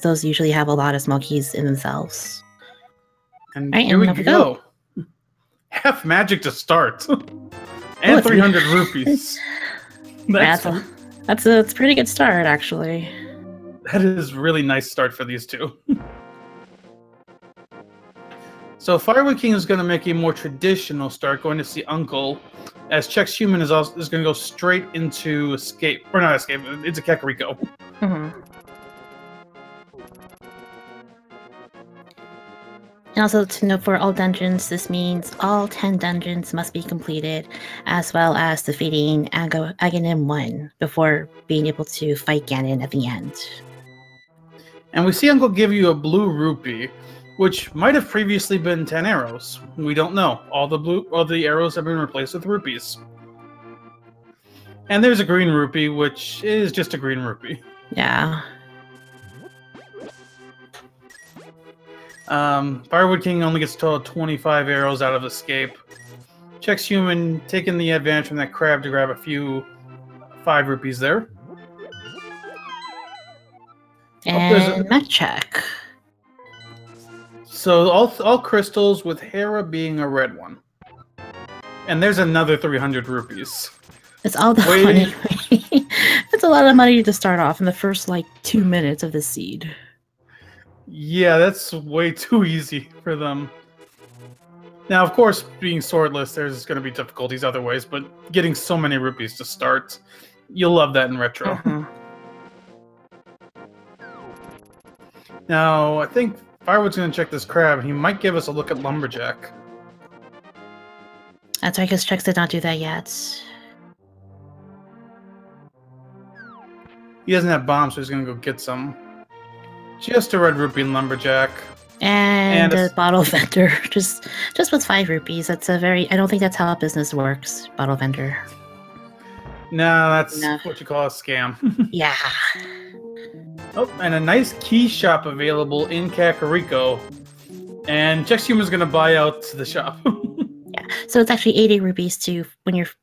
those usually have a lot of small keys in themselves. And right, here we and go. Half magic to start. And 300 rupees. That's a pretty good start, actually. That is really nice start for these two. So Firewoodking is going to make a more traditional start, going to see Uncle, as Chexhuman is going to go straight into Escape. Or not Escape, into Kakariko. Mm-hmm. And also to note, for all dungeons, this means all 10 dungeons must be completed, as well as defeating Aghanim 1 before being able to fight Ganon at the end. And we see Uncle give you a blue rupee, which might have previously been 10 arrows. We don't know. All the arrows have been replaced with rupees. And there's a green rupee, which is just a green rupee. Yeah. Firewoodking only gets total 25 arrows out of Escape. Chexhuman taking the advantage from that crab to grab a few 5 rupees there. And mech check. So all crystals with Hera being a red one. And there's another 300 rupees. It's all the money. It's a lot of money to start off in the first, 2 minutes of the seed. Yeah, that's way too easy for them. Now, of course, being swordless, there's going to be difficulties other ways, but getting so many rupees to start, you'll love that in retro. Mm-hmm. Now, I think Firewood's going to check this crab. He might give us a look at Lumberjack. That's right, because Chex did not do that yet. He doesn't have bombs, so he's going to go get some. Just a red rupee in Lumberjack. And a bottle vendor. Just with 5 rupees. That's a very... I don't think that's how business works, bottle vendor. No, that's what you call a scam. Yeah. Oh, and a nice key shop available in Kakariko. And Chexhuman's going to buy out the shop. Yeah, so it's actually 80 rupees to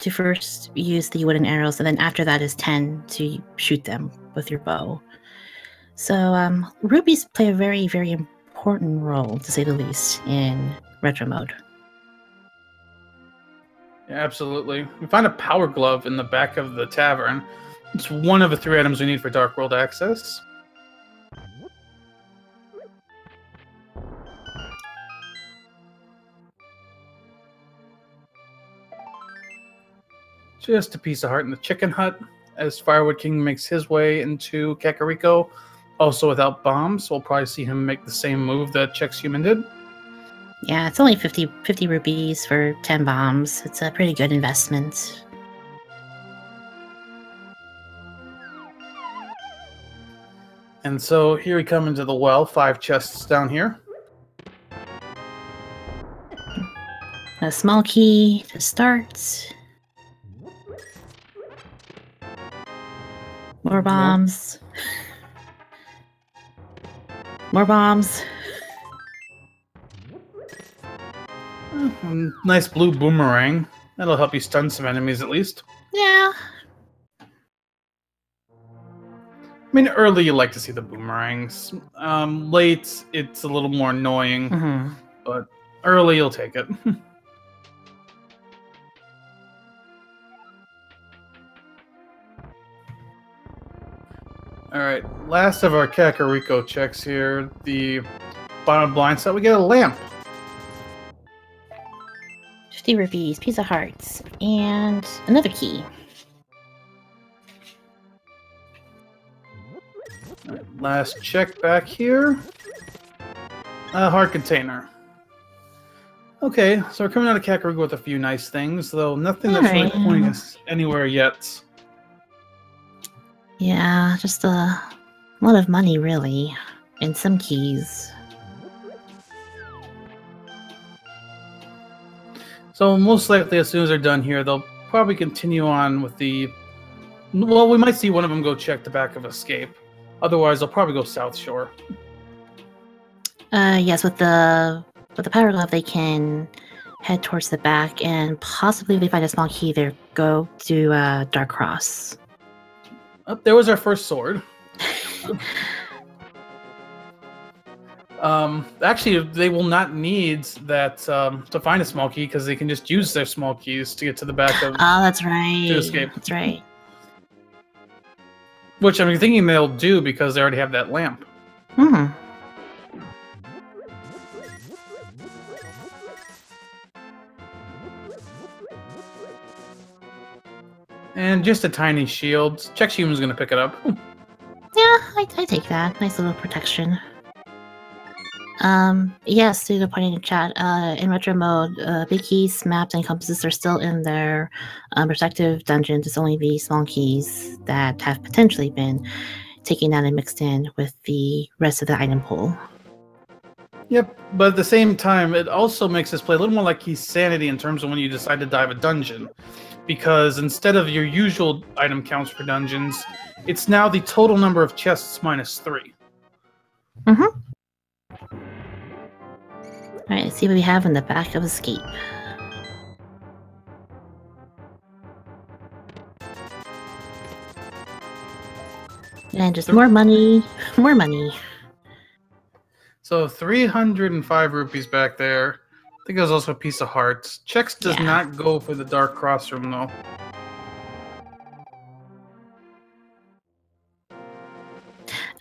first use the wooden arrows, and then after that is 10 to shoot them with your bow. So rupees play a very, very important role, to say the least, in retro mode. Yeah, absolutely. We find a power glove in the back of the tavern. It's one of the 3 items we need for Dark World access. Just a piece of heart in the chicken hut as Firewoodking makes his way into Kakariko. Also without bombs, we'll probably see him make the same move that Chexhuman did. Yeah, it's only 50 rupees for 10 bombs. It's a pretty good investment. And so here we come into the well, 5 chests down here. A small key to start. More bombs. More bombs. Nice blue boomerang. That'll help you stun some enemies at least. Yeah. I mean, early you like to see the boomerangs. Late, it's a little more annoying. But early you'll take it. Alright, last of our Kakariko checks here. The bottom blind set, we get a lamp. 50 rupees, piece of hearts, and another key. Right, last check back here. A heart container. Okay, so we're coming out of Kakariko with a few nice things, though nothing that's really pointing us anywhere yet. Yeah, just a lot of money, really, and some keys. So most likely, as soon as they're done here, they'll probably continue on with the... Well, we might see one of them go check the back of Escape. Otherwise, they'll probably go South Shore. Yes, with the power glove, they can head towards the back, and possibly if they find a small key there, go to Dark Cross. Oh, there was our first sword. Actually, they will not need that to find a small key because they can just use their small keys to get to the back of. Oh, that's right. To escape. That's right. Which I'm thinking they'll do because they already have that lamp. Hmm. And just a tiny shield. Chexhuman's gonna pick it up. Yeah, I take that. Nice little protection. Yes, to the point in the chat, in retro mode, big keys, maps, and compasses are still in their respective dungeons. It's only the small keys that have potentially been taken out and mixed in with the rest of the item pool. Yep, but at the same time, it also makes this play a little more like Key Sanity in terms of when you decide to dive a dungeon. Because instead of your usual item counts for dungeons, it's now the total number of chests minus 3. Mm-hmm. Alright, let's see what we have in the back of Escape. And just more money, more money. So 305 rupees back there. I think there's also a piece of hearts. Chex does not go for the Dark Cross Room, though.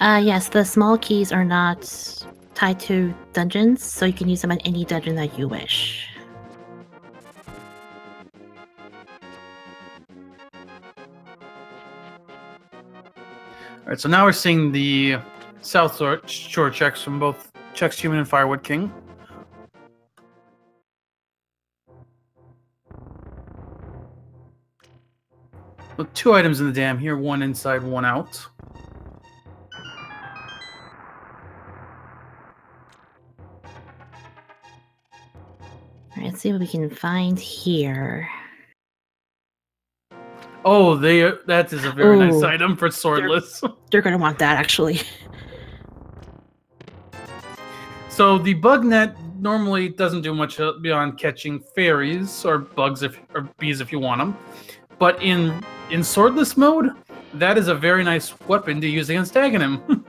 Yes, the small keys are not tied to dungeons, so you can use them in any dungeon that you wish. Alright, so now we're seeing the South Shore checks from both Chexhuman and Firewoodking. With 2 items in the dam here, 1 inside, 1 out. Alright, let's see what we can find here. Oh, that is a very nice item for Swordless. They're gonna want that, actually. So the bug net normally doesn't do much beyond catching fairies or bugs or bees if you want them. But in Swordless mode, that is a very nice weapon to use against Aghanim.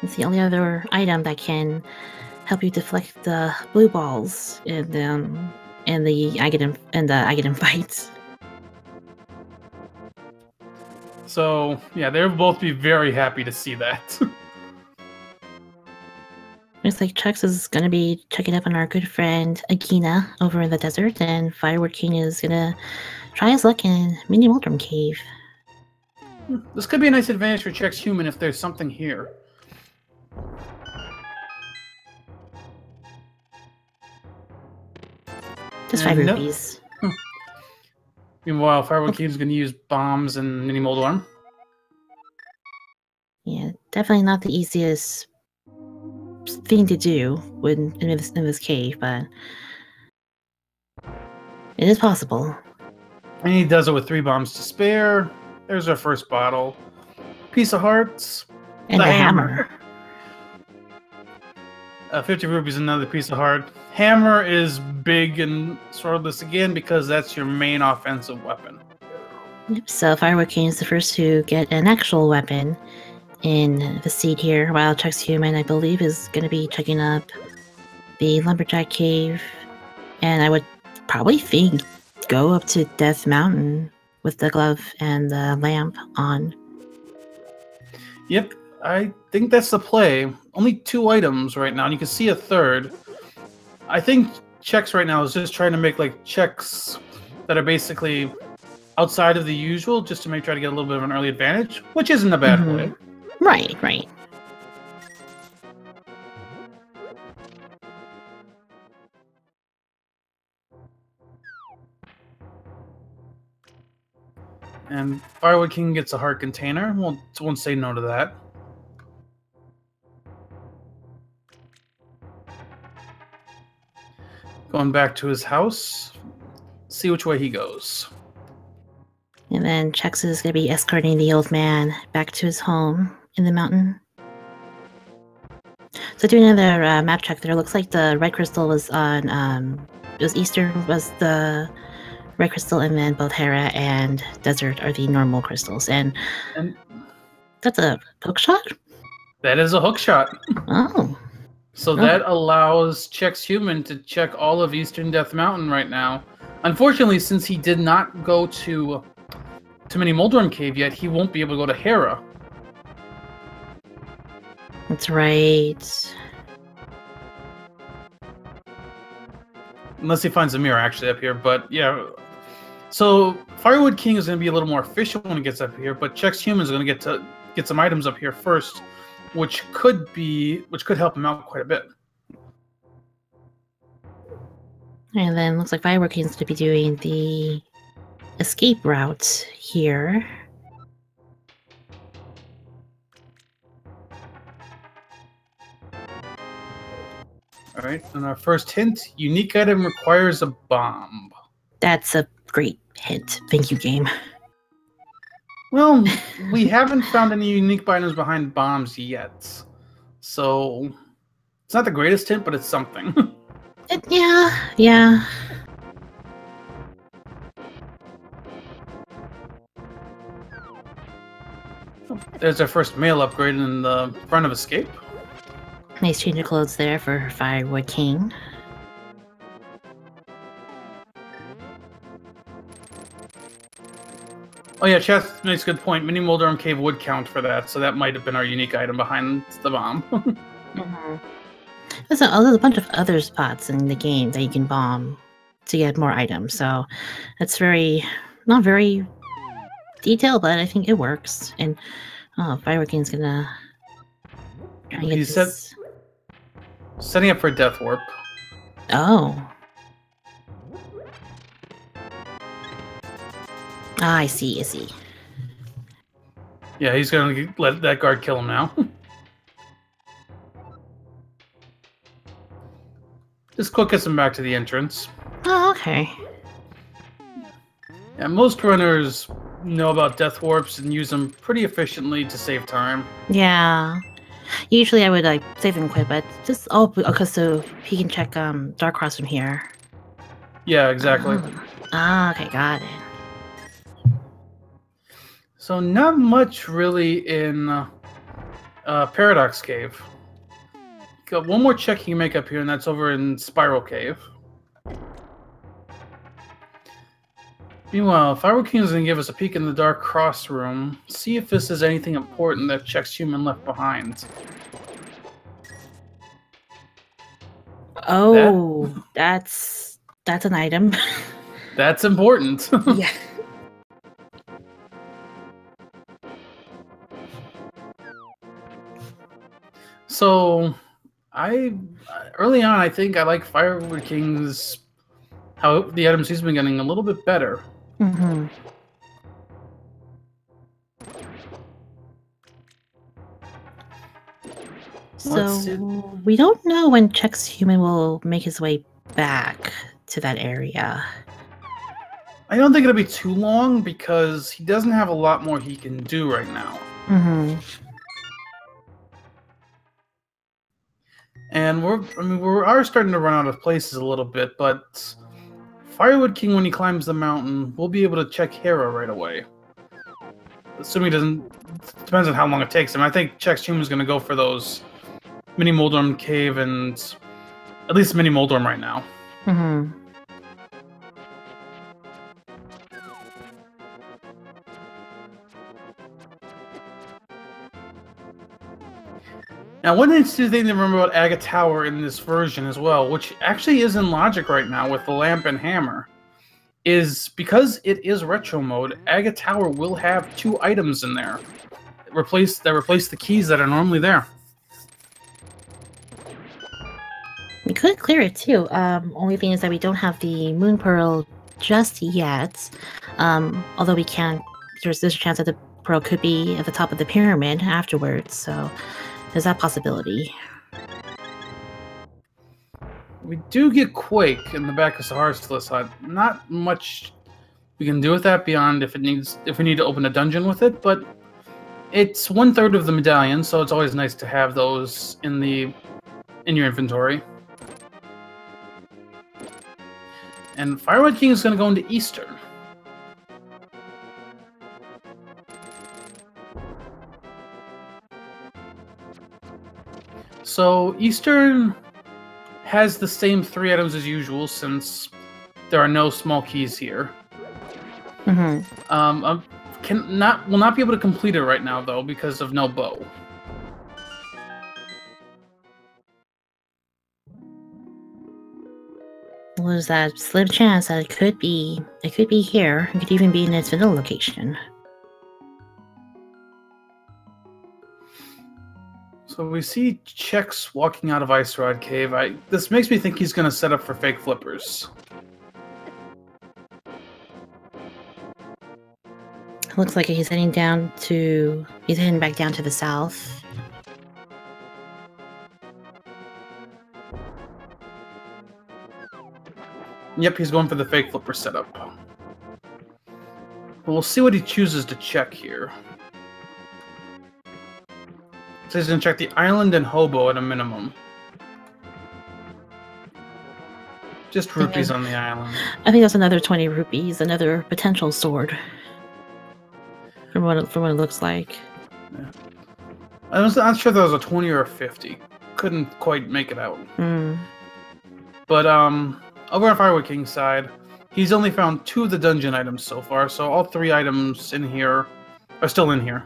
It's the only other item that can help you deflect the blue balls in the Aghanim fights. So yeah, they'll both be very happy to see that. Looks like Chex is gonna be checking up on our good friend Agina over in the desert, and Firewoodking is gonna try his luck in Mini Moldrum Cave. This could be a nice advantage for Chexhuman if there's something here. Just 5 rupees. Meanwhile, Firewoodking is going to use bombs and Mini Moldworm. Yeah, definitely not the easiest thing to do in this cave, but it is possible. And he does it with 3 bombs to spare. There's our first bottle. Piece of hearts. And a hammer. 50 rupees, another piece of heart. Hammer is big and Swordless again because that's your main offensive weapon. Yep, so Firewoodking is the first to get an actual weapon in the seed here, while Chexhuman, I believe, is going to be checking up the Lumberjack Cave, and I would probably think go up to Death Mountain with the glove and the lamp on. Yep, I think that's the play. Only 2 items right now, and you can see a third. I think Chex right now is just trying to make like checks that are basically outside of the usual, just to try to get a little bit of an early advantage, which isn't a bad play. Right, right. And Firewoodking gets a heart container. Won't say no to that. Going back to his house. See which way he goes. And then Chex is going to be escorting the old man back to his home in the mountain. So doing another map check there, looks like the red crystal was on, it was Eastern was the red crystal, and then both Hera and Desert are the normal crystals. And that's a poke shot? That is a hook shot. Oh. So that allows Chexhuman to check all of Eastern Death Mountain right now. Unfortunately, since he did not go to Mini Moldworm Cave yet, he won't be able to go to Hera. That's right. Unless he finds a mirror actually up here, but yeah. So Firewood King is going to be a little more efficient when he gets up here, but Chexhuman is going to get some items up here first, which could help him out quite a bit. And then looks like Firewood King is going to be doing the escape route here. All right, and our first hint: unique item requires a bomb. That's a great hint. Thank you, game. Well, we haven't found any unique items behind bombs yet, so it's not the greatest hint, but it's something. Yeah. There's our first male upgrade in the front of escape. Nice change of clothes there for Firewood King. Oh yeah, chat makes a good point. Mini Moldworm Cave would count for that, so that might have been our unique item behind the bomb. There's a bunch of other spots in the game that you can bomb to get more items, so it's not very detailed, but I think it works. And Firewood King's gonna try and get this. Setting up for Death Warp. Oh. I see. Yeah, he's gonna let that guard kill him now. Just quick gets him back to the entrance. Oh, okay. Yeah, most runners know about Death Warps and use them pretty efficiently to save time. Yeah. Usually I would like save and quit, but just okay, so he can check Dark Cross from here. Yeah, exactly. Okay, got it. So not much really in Paradox Cave. Got one more check you can make up here, and that's over in Spiral Cave. Meanwhile, Firewood King is going to give us a peek in the Dark Cross room, see if this is anything important that Chexhuman left behind. Oh, that's an item. That's important. Yeah. So, early on, I think I like Firewood King's how the items he's been getting a little bit better. Mm-hmm. So we don't know when Chexhuman will make his way back to that area. I don't think it'll be too long because he doesn't have a lot more he can do right now. Mm-hmm. And we are starting to run out of places a little bit, but Firewood King, when he climbs the mountain, will be able to check Hera right away. Assuming he doesn't, depends on how long it takes him. I think Chexhuman's going to go for those Mini Moldworm Cave and at least Mini Moldworm right now. Mm-hmm. Now, one interesting thing to remember about Aga Tower in this version as well, which actually is in logic right now with the lamp and hammer, is because it is retro mode, Aga Tower will have 2 items in there that replace the keys that are normally there. We could clear it too. Only thing is that we don't have the Moon Pearl just yet. Although we can, there's a chance that the pearl could be at the top of the pyramid afterwards. So there's that possibility. We do get Quake in the back of Sahara's hut. Not much we can do with that beyond if we need to open a dungeon with it, but it's 1/3 of the medallion, so it's always nice to have those in your inventory. And Firewood King is going to go into Eastern. So Eastern has the same 3 items as usual since there are no small keys here. Mm-hmm. Will not be able to complete it right now though because of no bow. Well, there's that slim chance that it could be here. It could even be in its vanilla location. So we see Chex walking out of Ice Rod Cave. This makes me think he's going to set up for fake flippers. Looks like he's heading back down to the south. Yep, he's going for the fake flipper setup. But we'll see what he chooses to check here. So he's going to check the island and hobo at a minimum. Just rupees on the island. I think that's another 20 rupees, another potential sword. From what it looks like. Yeah. I was not sure if that was a 20 or a 50. Couldn't quite make it out. But over on Firewoodking's side, he's only found 2 of the dungeon items so far, so all 3 items in here are still in here.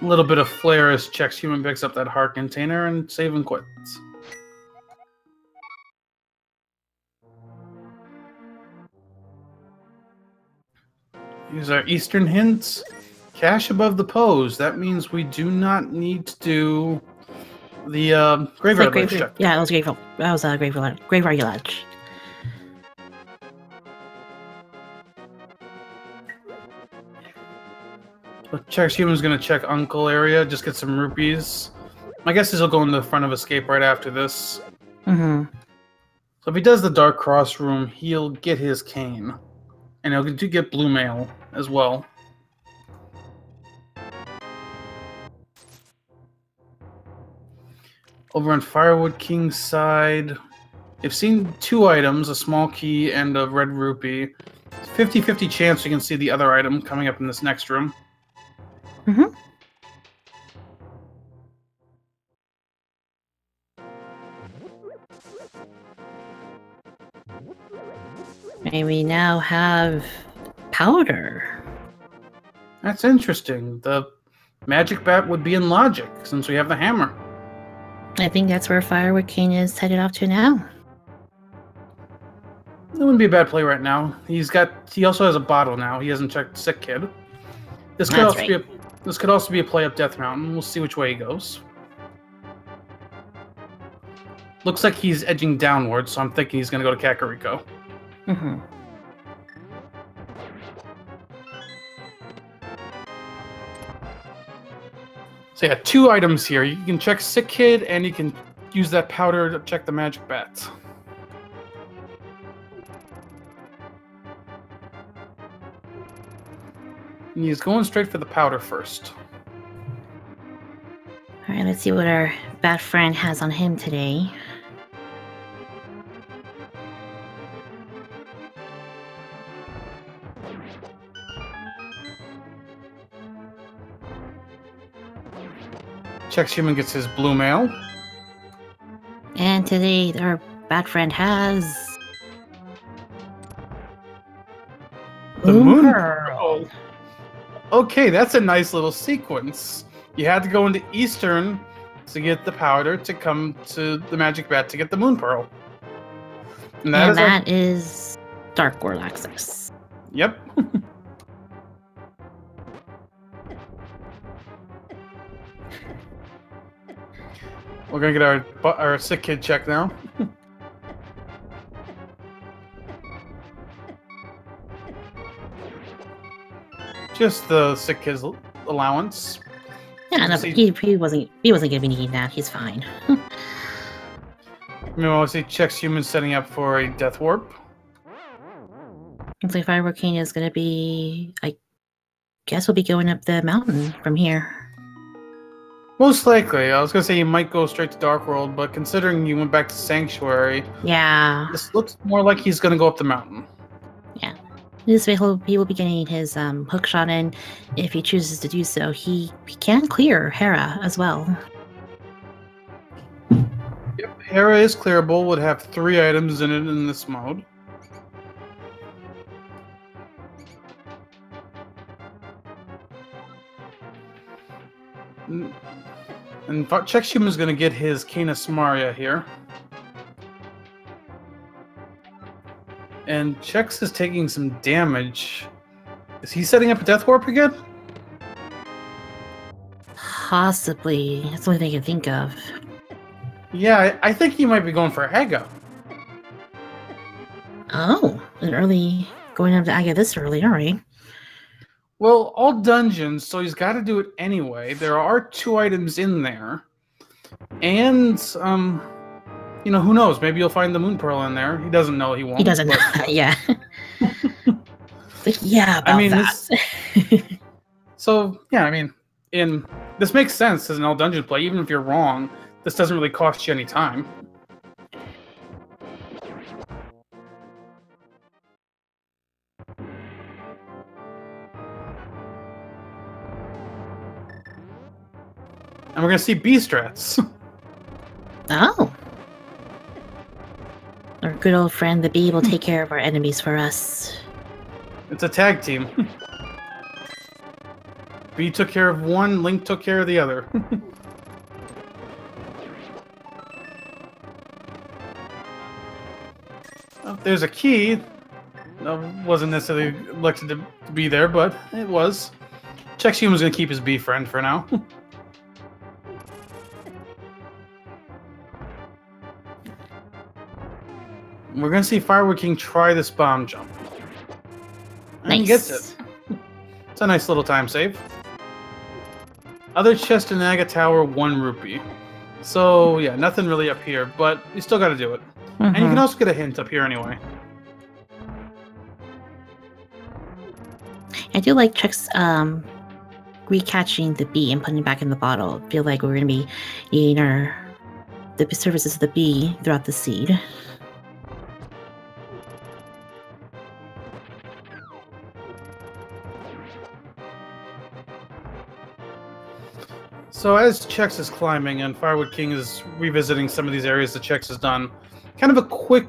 A little bit of flair as Chexhuman picks up that heart container and save and quits. These are Eastern hints. Cash above the pose. That means we do not need to do the graveyard ledge check. Yeah, that was a graveyard ledge. Chexhuman's going to check Uncle area, just get some rupees. My guess is he'll go in the front of Escape right after this. So if he does the Dark Cross room, he'll get his cane. And he'll get blue mail as well. Over on Firewoodking's side, I've seen 2 items, a small key and a red rupee. 50-50 chance you can see the other item coming up in this next room. And we now have powder. That's interesting. The magic bat would be in logic since we have the hammer. I think that's where Firewoodking is headed off to now. It wouldn't be a bad play right now. He also has a bottle now. He hasn't checked Sick Kid. This could also be a play up Death Mountain. We'll see which way he goes. Looks like he's edging downwards, so I'm thinking he's going to go to Kakariko. So yeah, 2 items here. You can check Sick Kid, and you can use that powder to check the magic bats. And he's going straight for the powder first. Alright, let's see what our bat friend has on him today. Chexhuman gets his blue mail. And today our bat friend has the Moon Pearl. Okay, that's a nice little sequence. You had to go into Eastern to get the powder to come to the magic bat to get the Moon Pearl. And that is Dark World access. Yep. We're gonna get our Sick Kid check now. Just the Sick Kid's allowance. Yeah, no, he wasn't gonna be needing that. He's fine. Meanwhile, I see Chexhuman setting up for a Death Warp. Looks like Firewoodking is gonna be, I guess, we'll be going up the mountain from here. Most likely. I was going to say you might go straight to Dark World, but considering you went back to Sanctuary... Yeah. This looks more like he's going to go up the mountain. Yeah. This way he will be getting his hook shot in. If he chooses to do so, he can clear Hera as well. Yep, Hera is clearable, would have 3 items in it in this mode. And Chexhuman is going to get his Canis Maria here. And Chex is taking some damage. Is he setting up a Death Warp again? Possibly. That's the only thing I can think of. Yeah, I think he might be going for Haga. Oh, an early... Going up to Aga this early, alright. Well, all dungeons, so he's got to do it anyway. There are 2 items in there. And, you know, who knows? Maybe you'll find the Moon Pearl in there. He doesn't know, he won't. He doesn't know, yeah. Like, yeah, about that. So, yeah, I mean, this makes sense as an all dungeon play. Even if you're wrong, this doesn't really cost you any time. And we're going to see B-strats. Oh. Our good old friend, the bee, will take care of our enemies for us. It's a tag team. B took care of one, Link took care of the other. Oh, there's a key. No, wasn't necessarily elected to be there, but it was. Chexhuman's going to keep his bee friend for now. We're going to see firewoodking try this bomb jump. And Nice. he gets it. It's a nice little time save. Other chest in Naga Tower, 1 rupee. So, yeah, nothing really up here, but you still got to do it. And you can also get a hint up here anyway. I do like Chex recatching the bee and putting it back in the bottle. I feel like we're going to be eating the services of the bee throughout the seed. So as Chex is climbing and firewoodking is revisiting some of these areas that Chex has done, kind of a quick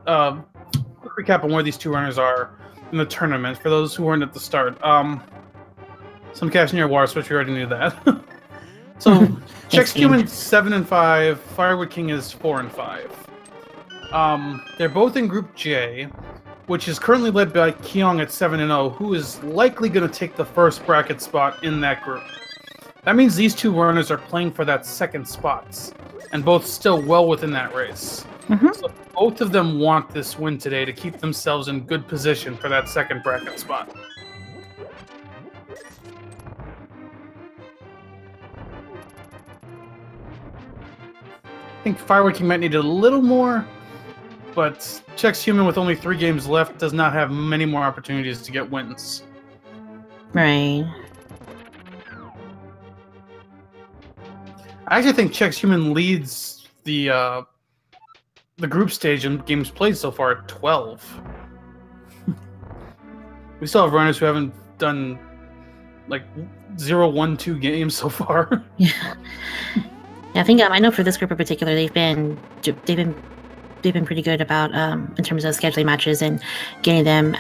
recap on where these 2 runners are in the tournament for those who weren't at the start. Some cash near Water Switch, we already knew that. So Chexhuman 7 and 5, firewoodking is 4 and 5. They're both in Group J, which is currently led by Keong at 7 and 0, who is likely going to take the first bracket spot in that group. That means these 2 runners are playing for that second spot, and both still well within that race. So both of them want this win today to keep themselves in good position for that second bracket spot. I think firewoodking might need a little more, but Chexhuman with only 3 games left does not have many more opportunities to get wins. Right. I actually think Chexhuman leads the group stage in games played so far at 12. We still have runners who haven't done like 0-1-2 games so far. Yeah. I think I know for this group in particular, they've been pretty good about in terms of scheduling matches and getting them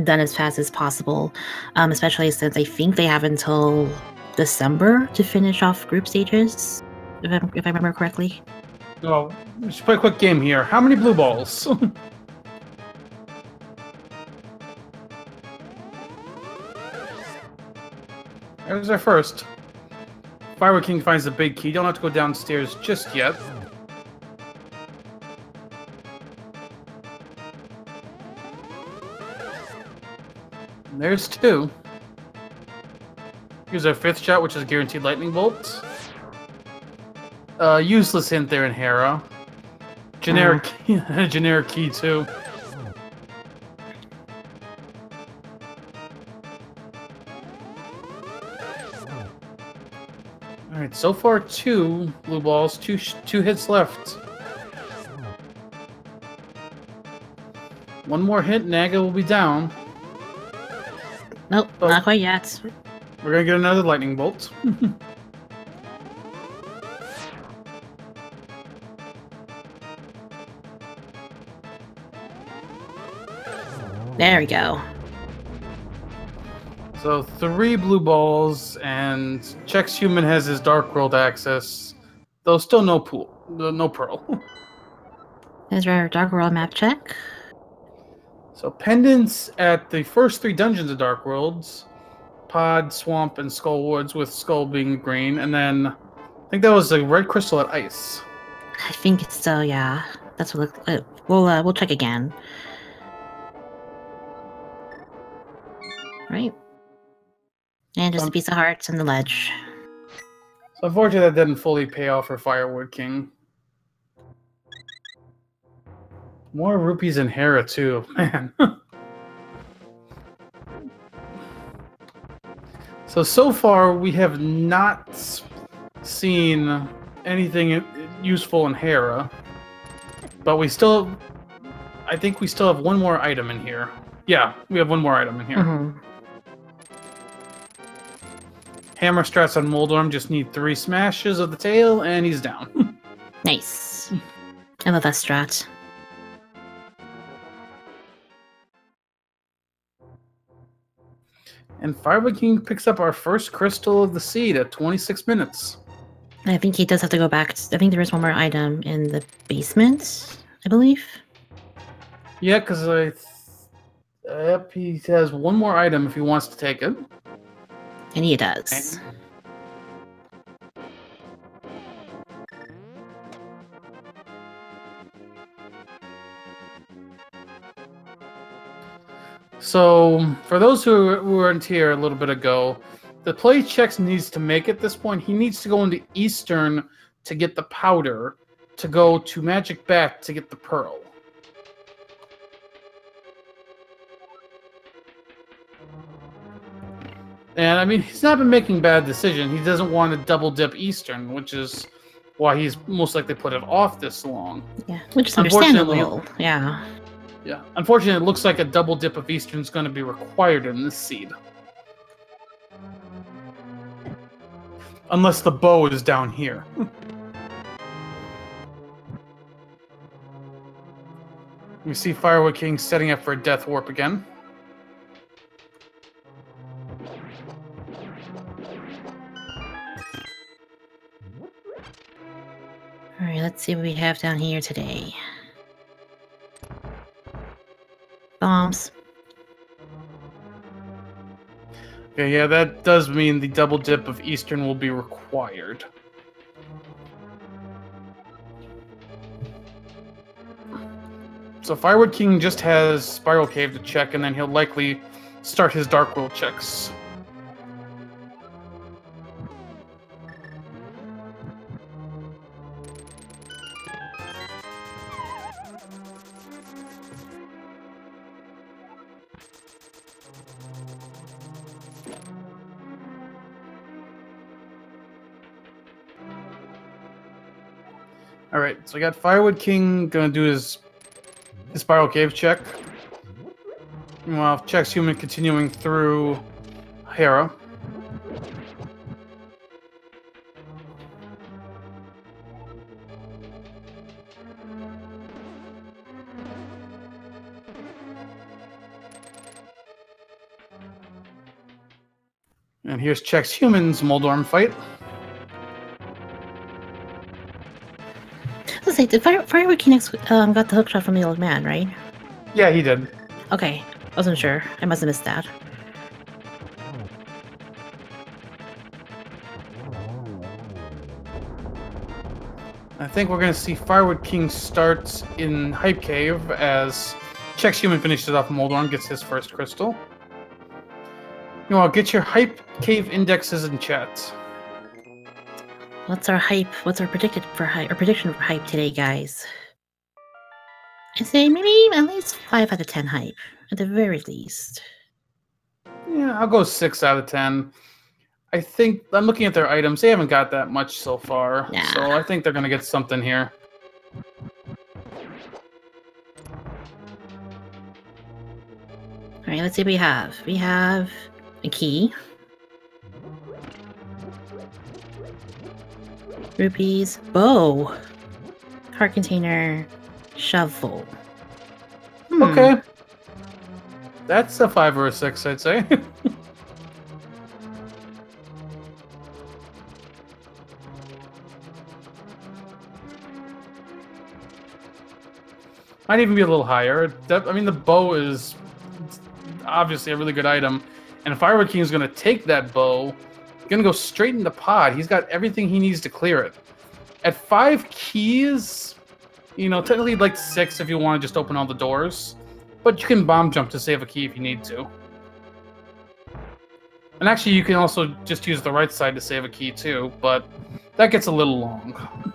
done as fast as possible. Especially since I think they have until December to finish off group stages, if I remember correctly. Oh, let's play a quick game here. How many blue balls? There's our first. Firewoodking finds the big key. Don't have to go downstairs just yet. There's 2. Here's our 5th shot, which is guaranteed lightning bolt. Useless hint there in Hera. Generic, generic key too. All right, so far 2 blue balls, two hits left. One more hit, Naga will be down. Nope, not quite yet. We're gonna get another lightning bolt. There we go. So 3 blue balls, and Chexhuman has his Dark World access, though still no pool, no pearl. There's our Dark World map check. So pendants at the first 3 dungeons of Dark Worlds, Pod, Swamp, and Skull Woods, with Skull being green, and then I think that was a red crystal at Ice. I think so, yeah. That's what we'll check again. Right. And just a piece of hearts and the ledge. So unfortunately that didn't fully pay off for Firewoodking. More rupees in Hera too, man. So far we have not seen anything useful in Hera. But I think we still have one more item in here. Yeah, we have one more item in here. Mm-hmm. Hammer strats on Moldorm just need 3 smashes of the tail, and he's down. Nice. I love that strat. And Firewoodking picks up our first crystal of the seed at 26 minutes. I think he does have to go back. I think there is one more item in the basement, I believe. Yeah, because yep, he has one more item if he wants to take it. And he does. So, for those who weren't here a little bit ago, the play Chex needs to make at this point, he needs to go into Eastern to get the powder, to go to Magic Bat to get the pearl. And, I mean, he's not been making bad decisions. He doesn't want to double dip Eastern, which is why he's most likely put it off this long. Yeah, which is understandable. Yeah. Yeah. Unfortunately, it looks like a double dip of Eastern is going to be required in this seed. Unless the bow is down here. We see Firewoodking setting up for a death warp again. Alright, let's see what we have down here today. Bombs. Okay, yeah, that does mean the double dip of Eastern will be required. So Firewoodking just has Spiral Cave to check, and then he'll likely start his Dark World checks. Alright, so we got Firewoodking gonna do his Spiral Cave check. Meanwhile, Chexhuman continuing through Hera. And here's Chexhuman's Moldorm fight. Let's say, did Firewoodking got the hookshot from the old man, right? Yeah, he did. Okay, wasn't sure. I must have missed that. I think we're going to see Firewoodking start in Hype Cave as Chexhuman finishes off Moldorm, gets his first crystal. Meanwhile, get your Hype Cave indexes in chat. What's our hype? What's our prediction for hype today, guys? I say maybe at least 5 out of 10 hype, at the very least. Yeah, I'll go 6 out of 10. I think I'm looking at their items. They haven't got that much so far, Nah. So I think they're gonna get something here. Alright, let's see what we have. We have a key. Rupees. Bow. Heart container. Shovel. Okay. That's a 5 or a 6, I'd say. Might even be a little higher. I mean, the bow is obviously a really good item. And Firewood King is going to take that bow, going to go straight into pod. He's got everything he needs to clear it. At 5 keys, you know, technically like 6 if you want to just open all the doors. But you can bomb jump to save a key if you need to. And actually, you can also just use the right side to save a key too, but that gets a little long.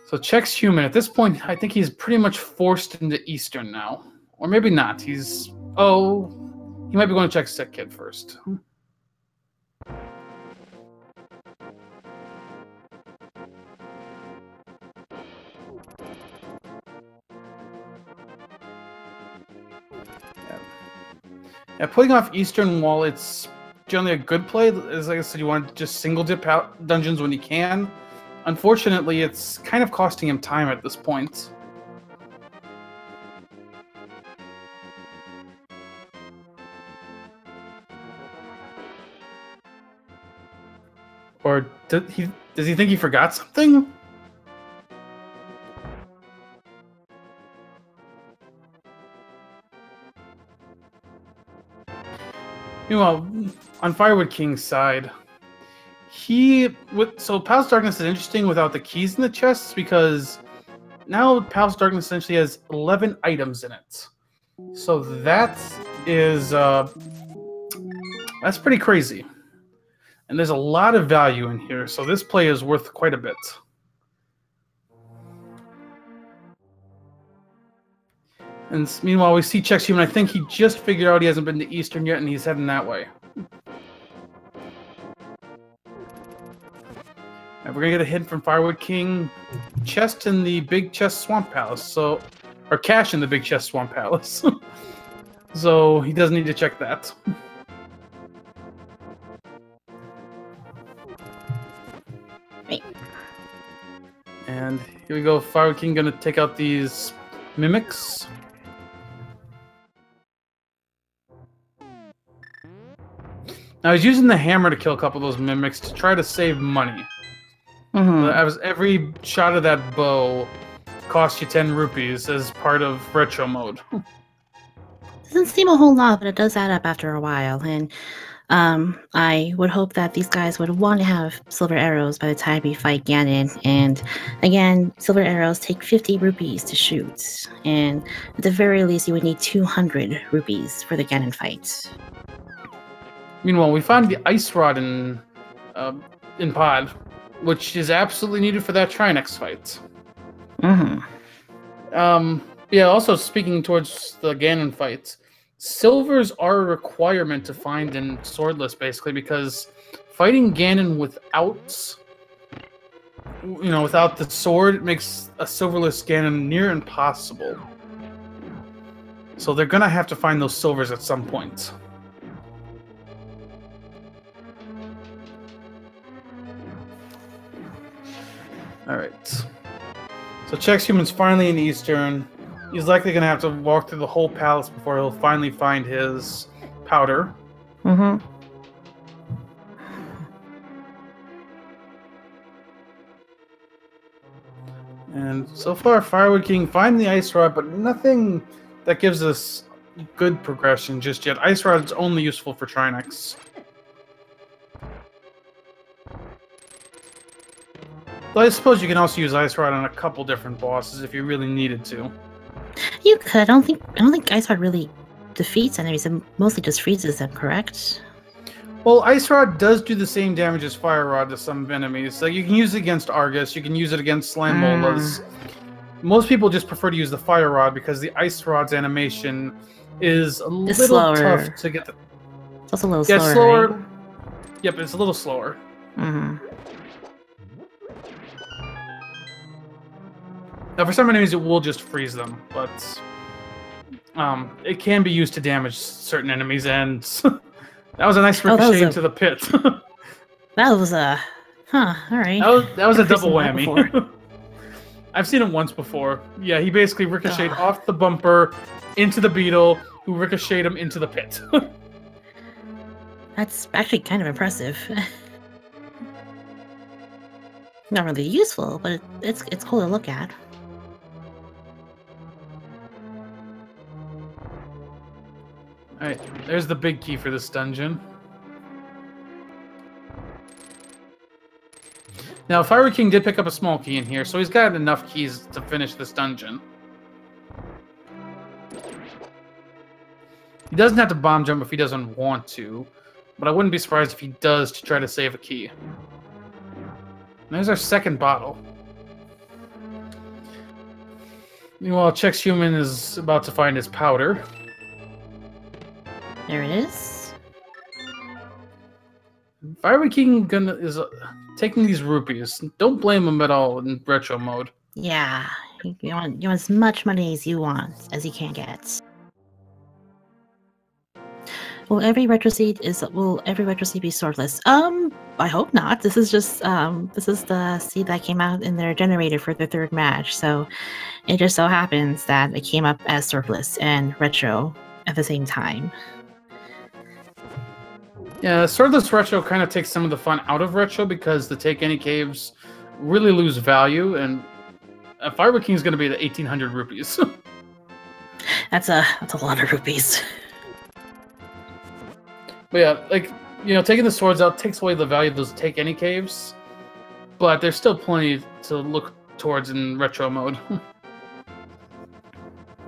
So Chexhuman, at this point, I think he's pretty much forced into Eastern now. Or maybe not. He's... Oh, he might be going to check Sick Kid first. Yeah, putting off Eastern while it's generally a good play, as like I said, you want to just single dip out dungeons when you can. Unfortunately, it's kind of costing him time at this point. Or does he think he forgot something? Meanwhile, on Firewood King's side, so Palace of Darkness is interesting without the keys in the chests because now Palace of Darkness essentially has 11 items in it. So that is that's pretty crazy. And there's a lot of value in here, so this play is worth quite a bit. And meanwhile, we see Chexhuman. I think he just figured out he hasn't been to Eastern yet, and he's heading that way. And we're gonna get a hint from Firewood King. Chest in the Big Chest Swamp Palace. Or cash in the Big Chest Swamp Palace. So he doesn't need to check that. And here we go. Firewood King gonna take out these mimics. Now he's using the hammer to kill a couple of those mimics to try to save money. Every shot of that bow costs you 10 rupees as part of retro mode. Doesn't seem a whole lot, but it does add up after a while. And I would hope that these guys would want to have silver arrows by the time we fight Ganon. And again, silver arrows take 50 rupees to shoot. And at the very least, you would need 200 rupees for the Ganon fight. Meanwhile, we found the ice rod in Pod, which is absolutely needed for that Trinex fight. Yeah, also speaking towards the Ganon fights, silvers are a requirement to find in Swordless, basically, because fighting Ganon without the sword makes a silverless Ganon near impossible. So they're gonna have to find those silvers at some point. Alright. So Chexhuman's finally in Eastern. He's likely going to have to walk through the whole palace before he'll finally find his powder. And so far, Firewood King find the Ice Rod, but nothing that gives us good progression just yet. Ice Rod is only useful for Trinex. Well, I suppose you can also use Ice Rod on a couple different bosses if you really needed to. You could. I don't think Ice Rod really defeats enemies. It mostly just freezes them, correct? Well, Ice Rod does do the same damage as Fire Rod to some enemies. So you can use it against Argus, you can use it against Slammolas. Most people just prefer to use the Fire Rod because the Ice Rod's animation is a little slower. tough to get. It's also a little slower. slower. Right? Yep, it's a little slower. Now, for some enemies, it will just freeze them, but it can be used to damage certain enemies, and that was a nice ricochet into the pit. That was a... Huh, alright. That was a double whammy. I've seen it once before. Yeah, he basically ricocheted off the bumper into the beetle, who ricocheted him into the pit. That's actually kind of impressive. Not really useful, but it's cool to look at. Alright, there's the big key for this dungeon. Now, Fire King did pick up a small key in here, so he's got enough keys to finish this dungeon. He doesn't have to bomb jump if he doesn't want to, but I wouldn't be surprised if he does to try to save a key. And there's our second bottle. Meanwhile, Chexhuman is about to find his powder. There it is. Fire King is taking these rupees. Don't blame him at all in retro mode. Yeah, you want as much money as you want, as you can get. Will every retro seed be swordless? I hope not. This is just this is the seed that came out in their generator for the third match. So it just so happens that it came up as swordless and retro at the same time. Yeah, swordless retro kind of takes some of the fun out of retro because the Take Any caves really lose value, and Fire King is going to be at 1,800 rupees. That's a lot of rupees. But yeah, like, you know, taking the swords out takes away the value of those Take Any caves, but there's still plenty to look towards in retro mode.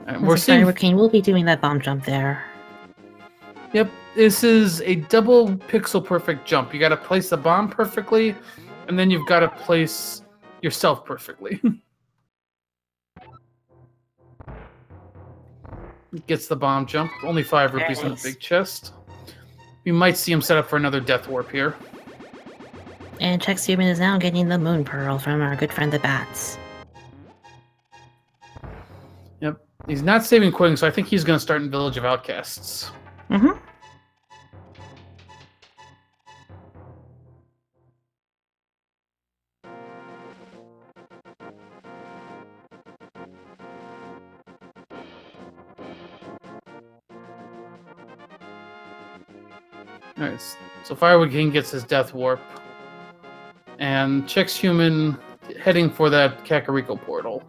Right, we're seeing Fire King will be doing that bomb jump there. Yep, this is a double pixel perfect jump. You got to place the bomb perfectly, and then you've got to place yourself perfectly. Gets the bomb jump. Only 5 rupees in the big chest. We might see him set up for another death warp here. And Chexhuman is now getting the moon pearl from our good friend the Bats. Yep, he's not saving quitting, so I think he's going to start in Village of Outcasts. Mm-hmm. Alright, so Firewood King gets his death warp. And Chexhuman heading for that Kakariko portal.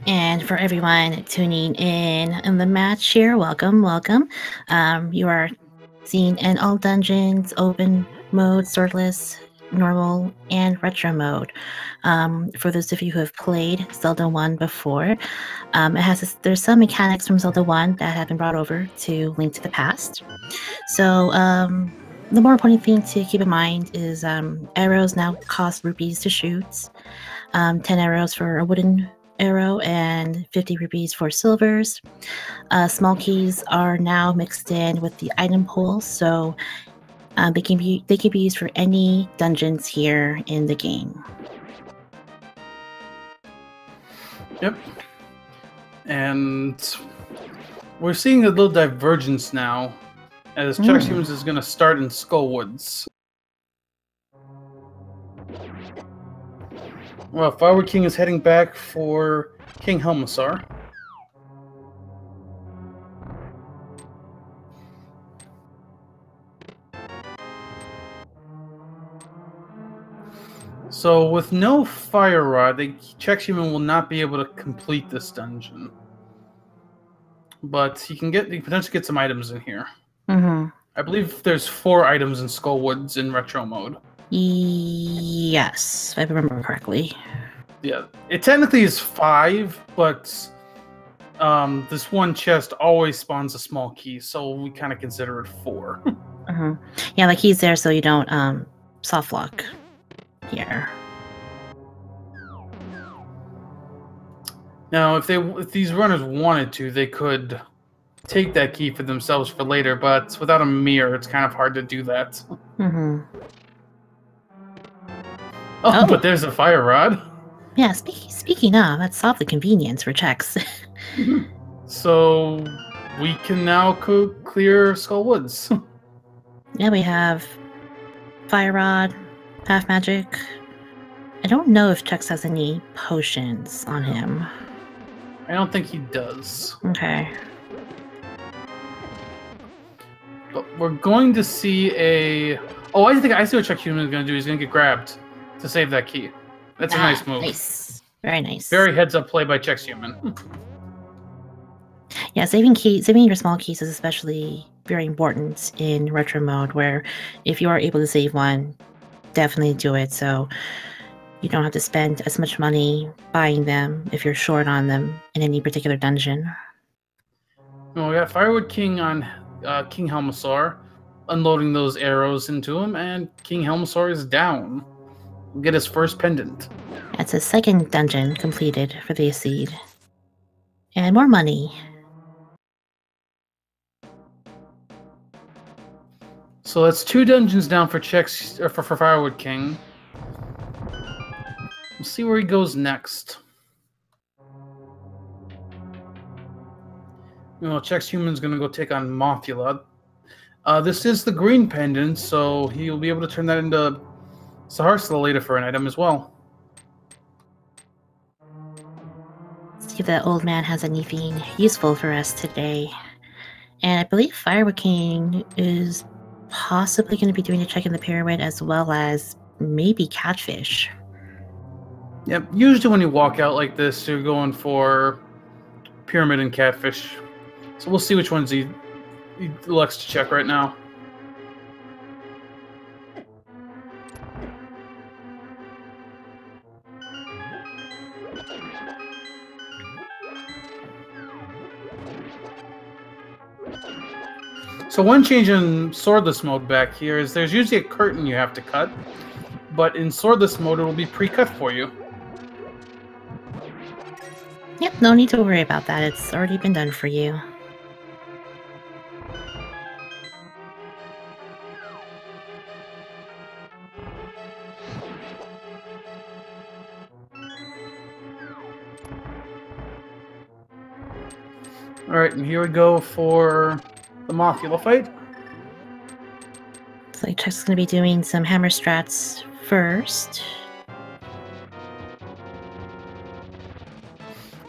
And for everyone tuning in the match here, welcome. You are seeing an all dungeons, open mode, swordless, normal, and retro mode. For those of you who have played Zelda 1 before, there's some mechanics from Zelda 1 that have been brought over to Link to the Past. So the more important thing to keep in mind is arrows now cost rupees to shoot. 10 arrows for a wooden arrow and 50 rupees for silvers. Small keys are now mixed in with the item pool, so they can be used for any dungeons here in the game. Yep. And we're seeing a little divergence now, as Chexhuman is going to start in Skullwoods. Well, Firewood King is heading back for King Helmassar. So, with no Fire Rod, Chexhuman will not be able to complete this dungeon. But he can potentially get some items in here. Mm-hmm. I believe there's 4 items in Skullwoods in retro mode. Yes, if I remember correctly. Yeah, it technically is 5, but this one chest always spawns a small key, so we kind of consider it 4. Mm-hmm. Yeah, like he's there so you don't soft lock here. Now, if these runners wanted to, they could take that key for themselves for later, but without a mirror, it's kind of hard to do that. Mm-hmm. Oh, but there's a fire rod. Yeah, speaking of, that's awfully convenient for Chex. So we can now clear Skull Woods. Yeah, we have Fire Rod, Half Magic. I don't know if Chex has any potions on him. I don't think he does. Okay. But we're going to see a... Oh, I see what Chexhuman is going to do. He's going to get grabbed to save that key. That's a nice move. Nice. Very nice. Very heads-up play by Chexhuman. Yeah, saving your small keys is especially very important in retro mode, where if you are able to save one, definitely do it, so you don't have to spend as much money buying them if you're short on them in any particular dungeon. Well, we got firewoodking on King Helmasaur, unloading those arrows into him, and King Helmasaur is down. We'll get his first pendant. That's a second dungeon completed for the Seed. And more money. So that's 2 dungeons down for for Firewood King. We'll see where he goes next. Well, Chexhuman's gonna go take on Mothula. This is the green pendant, so he'll be able to turn that into Saharsla later for an item as well. See if that old man has anything useful for us today. And I believe Firewood King is possibly going to be doing a check in the pyramid, as well as maybe catfish. Yep, usually when you walk out like this, you're going for pyramid and catfish. So we'll see which ones he elects to check right now. So one change in swordless mode back here is there's usually a curtain you have to cut, but in swordless mode it will be pre-cut for you. Yep, no need to worry about that. It's already been done for you. Alright, and here we go for the Mothula fight. So Chex is going to be doing some hammer strats first.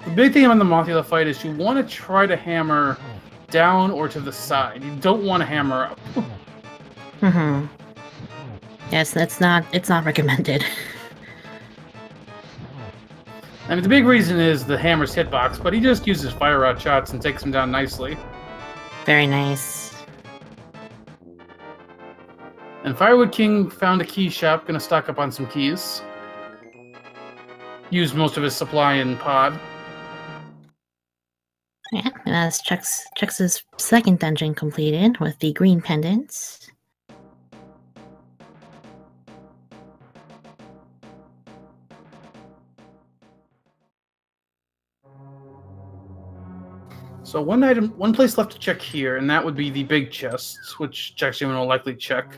The big thing on the Mothula fight is you want to try to hammer down or to the side. You don't want to hammer up. Mm-hmm. Yes, it's not recommended. I mean, the big reason is the hammer's hitbox, but he just uses fire rod shots and takes him down nicely. Very nice. And Firewood King found a key shop, gonna stock up on some keys. Used most of his supply in pod. Yeah, and that's Chex's second dungeon completed with the green pendants. So one place left to check here, and that would be the big chests, which Chexhuman will likely check.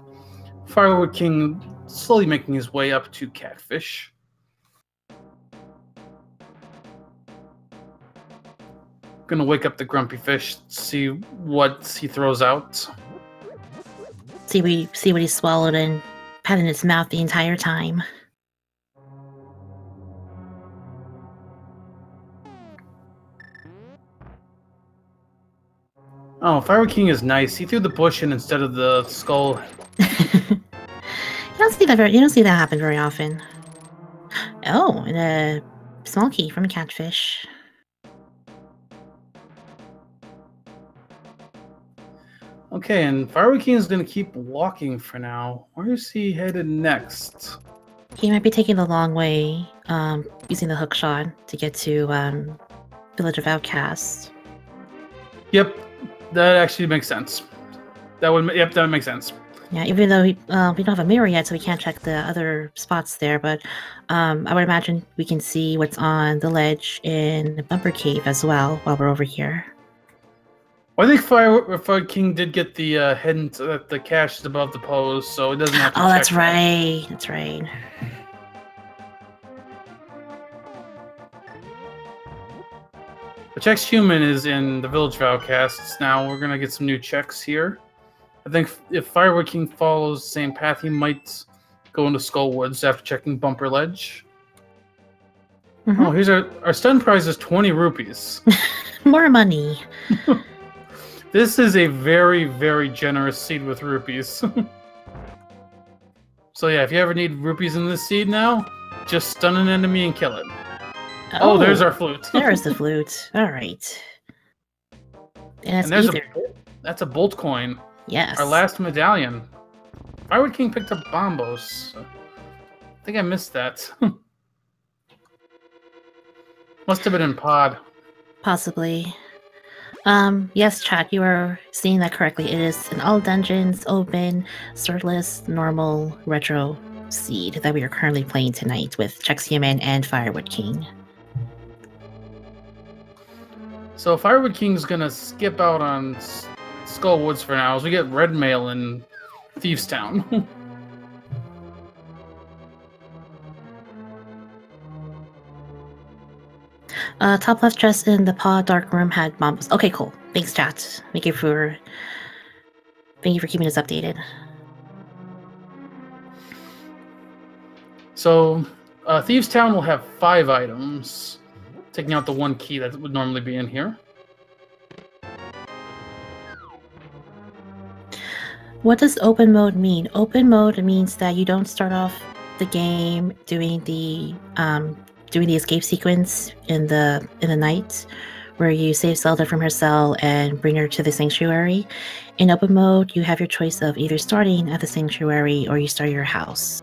Firewood King slowly making his way up to Catfish. Gonna wake up the grumpy fish, see what he throws out. See what he swallowed and had in its mouth the entire time. Oh, Firewood King is nice. He threw the bush in instead of the skull. You don't see that happen very often. Oh, and a small key from a catfish. Okay, and Firewood King is going to keep walking for now. Where is he headed next? He might be taking the long way, using the hook shot to get to Village of Outcasts. Yep, that actually makes sense. That would make sense. Yeah, even though we don't have a mirror yet, so we can't check the other spots there, but I would imagine we can see what's on the ledge in the Bumper Cave as well while we're over here. Well, I think Fire King did get the hint that the cache is above the pose, so it doesn't have to Oh, check that's right. That's right. The Chexhuman is in the Village Vowcasts. Now we're gonna get some new checks here. I think if Firewood King follows the same path, he might go into Skull Woods after checking Bumper Ledge. Mm-hmm. Oh, here's our stun prize is 20 rupees. More money. This is a very, very generous seed with rupees. So yeah, if you ever need rupees in this seed now, just stun an enemy and kill it. Oh, there's our flute. There's the flute. All right. And there's either. That's a bolt coin. Yes. Our last medallion. Firewood King picked up Bombos. I think I missed that. Must have been in pod. Possibly. Yes, chat, you are seeing that correctly. It is an all dungeons, open, swordless, normal, retro seed that we are currently playing tonight with Chexhuman and Firewood King. So Firewood King's gonna skip out on Skull Woods for now as we get red mail in Thieves Town. Top left chest in the pod dark room had bombs. Okay, cool. Thanks, chat. Thank you for keeping us updated. So, Thieves Town will have 5 items, taking out the 1 key that would normally be in here. What does open mode mean? Open mode means that you don't start off the game doing the escape sequence in the night, where you save Zelda from her cell and bring her to the sanctuary. In open mode, you have your choice of either starting at the sanctuary or you start your house.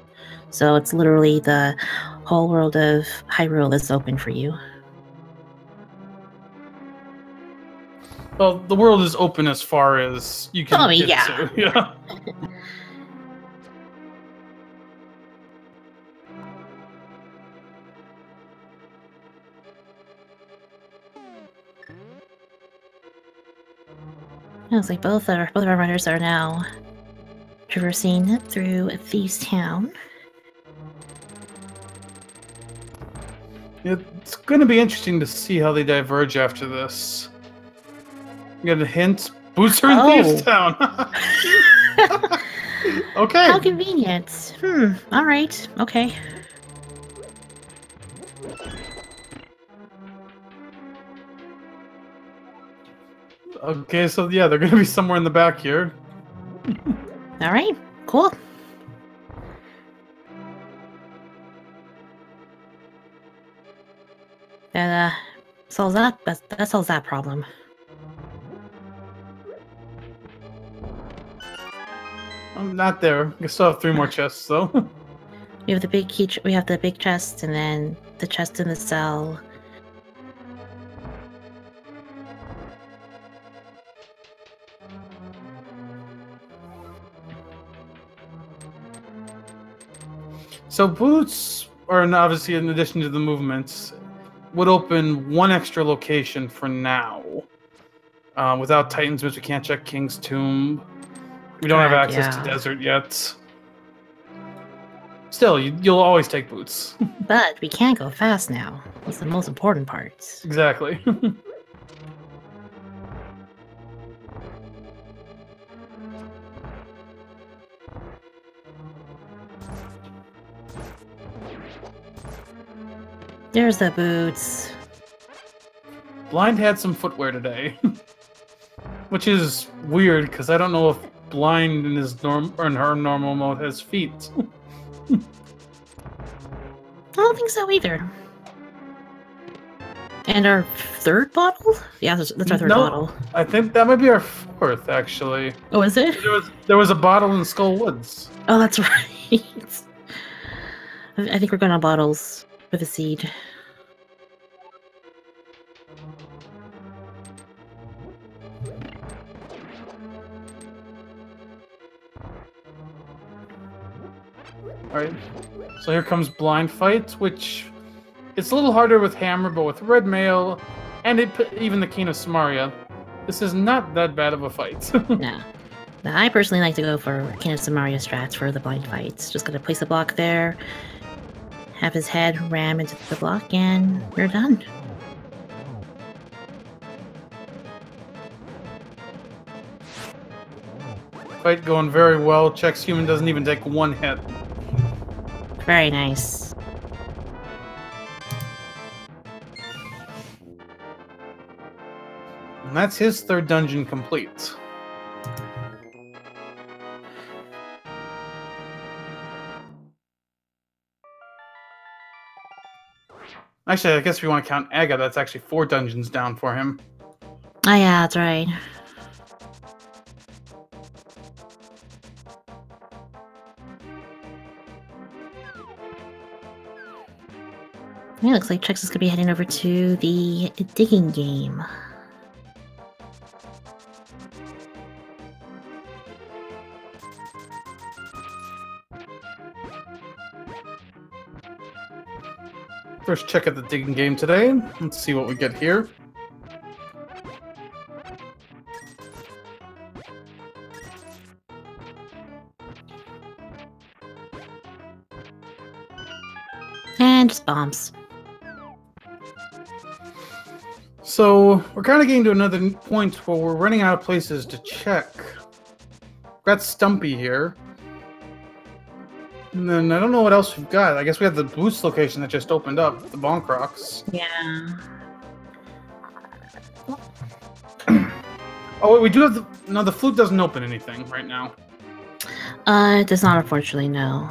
So it's literally the whole world of Hyrule is open for you. Well, the world is open as far as you can get yeah. to. Yeah. It's like both of our runners are now traversing through Thieves Town. It's going to be interesting to see how they diverge after this. You got a hint? Boots are in Thieves Town! Okay. How convenient. Alright. Okay. Okay, so yeah, they're going to be somewhere in the back here. Alright. Cool. That solves that problem. I'm not there. I still have 3 more chests, though. We have the big key. We have the big chest, and then the chest in the cell. So boots, obviously in addition to the movements, would open 1 extra location for now. Without Titan's Mitch, we can't check King's Tomb. We don't have access to Desert yet. Still, you'll always take boots. But we can't go fast now. That's the most important part. Exactly. There's the boots. Blind had some footwear today. Which is weird, because I don't know if Blind in her normal mode has feet. I don't think so either. And our 3rd bottle? Yeah, that's our 3rd bottle. I think that might be our 4th, actually. Oh, is it? There was a bottle in Skull Woods. Oh, that's right. I think we're going on bottles with a seed. Alright, so here comes Blind Fight, which it's a little harder with Hammer, but with Red Mail and even the King of Samaria, This is not that bad of a fight. No. Now, I personally like to go for Kingdom of Mario strats for the blind fights. Just gonna place a block there, have his head ram into the block, and you're done. Fight going very well. Chexhuman doesn't even take one hit. Very nice. And that's his third dungeon complete. Actually, I guess if you want to count Aga, that's actually 4 dungeons down for him. Oh yeah, that's right. It looks like Chex is going to be heading over to the digging game. First check at the digging game today. Let's see what we get here. And just bombs. So, we're kind of getting to another point where we're running out of places to check. Got Stumpy here. And then I don't know what else we've got. I guess we have the boost location that just opened up, the Bonk Rocks. Yeah. Oh, wait, we do have the... No, the flute doesn't open anything right now. It does not, unfortunately, no.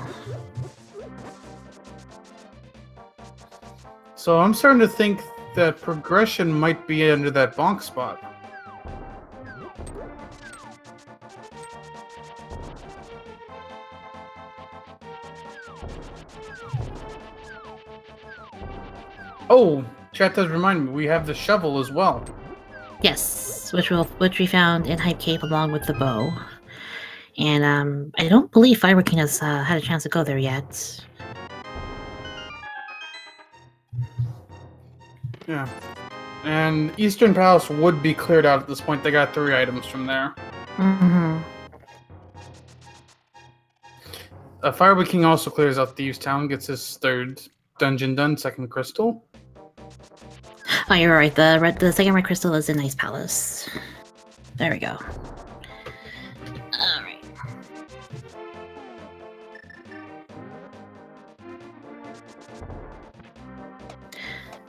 So I'm starting to think that progression might be under that bonk spot. Oh, chat does remind me, we have the shovel as well. Yes, which we found in Hype Cave along with the bow. And I don't believe firewoodking has had a chance to go there yet. Yeah. And Eastern Palace would be cleared out at this point. They got 3 items from there. Mm-hmm. Firewoodking also clears out Thieves Town, gets his 3rd dungeon done, 2nd crystal. Oh, you're right. The second red crystal is in Ice Palace. There we go. Alright.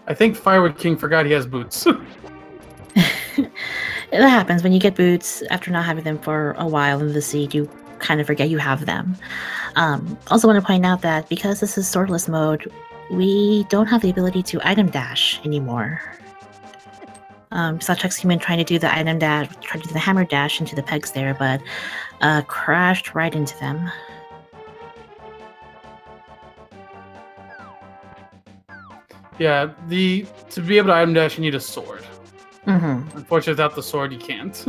I think Firewoodking forgot he has boots. That happens when you get boots after not having them for a while in the seed. You kind of forget you have them. Also want to point out that because this is swordless mode, we don't have the ability to item dash anymore. Saw Chexhuman trying to do the item dash, trying to do the hammer dash into the pegs there, but crashed right into them. Yeah, to be able to item dash, you need a sword. Mm-hmm. Unfortunately, without the sword, you can't.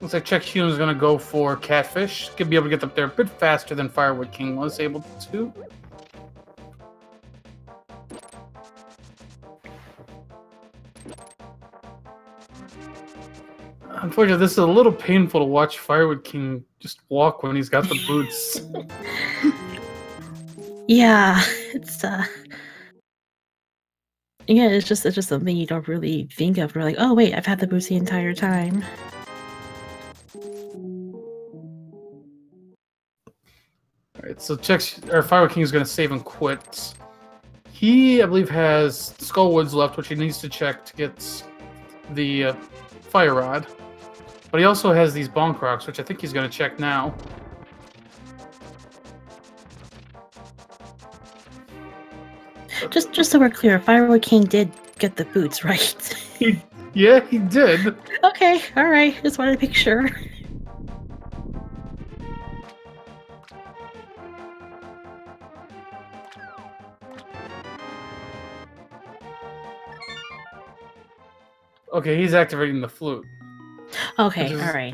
Looks like Chexhuman's going to go for Catfish. Could be able to get up there a bit faster than Firewoodking was able to. Unfortunately, this is a little painful to watch Firewoodking just walk when he's got the boots. Yeah, it's yeah, it's just something you don't really think of. We're like, oh wait, I've had the boots the entire time. Alright, so Firewoodking is going to save and quit. He, I believe, has Skullwoods left, which he needs to check to get the Fire Rod. But he also has these Bonk Rocks, which I think he's going to check now. Just so we're clear, Firewoodking did get the boots, right? Yeah, he did. Okay, alright, just wanted to make sure. Okay, he's activating the flute. Okay, alright.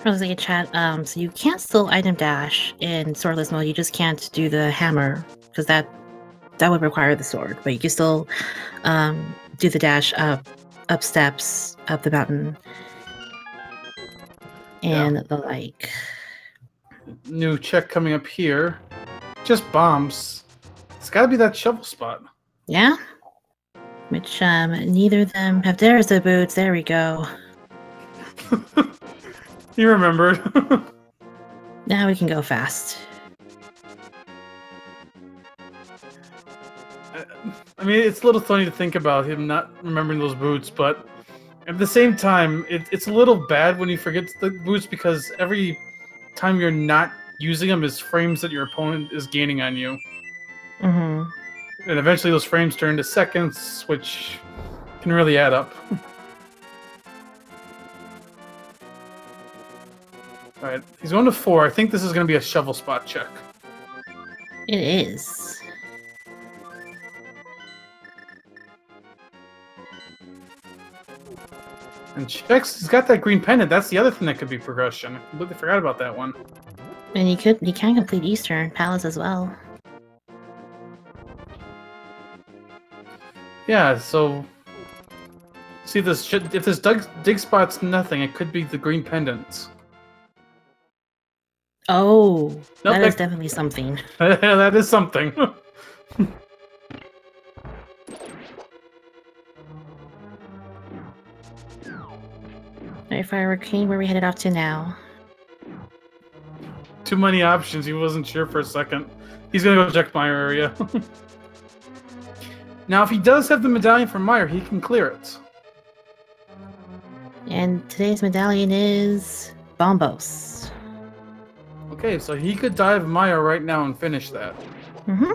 I was like a chat. So you can't still item dash in swordless mode. You just can't do the hammer because that would require the sword. But you can still do the dash up steps, up the mountain, and the like. New check coming up here. Just bombs. It's got to be that shovel spot. Yeah. Which neither of them have. There's the boots. There we go. You remembered. Now we can go fast. I mean, it's a little funny to think about him not remembering those boots, but at the same time, it's a little bad when you forget the boots because every time you're not using them is frames that your opponent is gaining on you. Mm-hmm. And eventually those frames turn to seconds, which can really add up. Alright, he's going to 4. I think this is going to be a shovel spot check. It is. And Chex, he's got that green pendant. That's the other thing that could be progression. I completely forgot about that one. And you can complete Eastern Palace as well. Yeah, so see this. If this dig spot's nothing, it could be the green pendants. Oh, nope, that is definitely something. That is something. Alright, firewoodking, where are we headed off to now? Too many options. He wasn't sure for a second. He's gonna go check Meyer area. Now, if he does have the medallion from Meyer, he can clear it. And today's medallion is Bombos. Okay, so he could dive Meyer right now and finish that. Mm-hmm.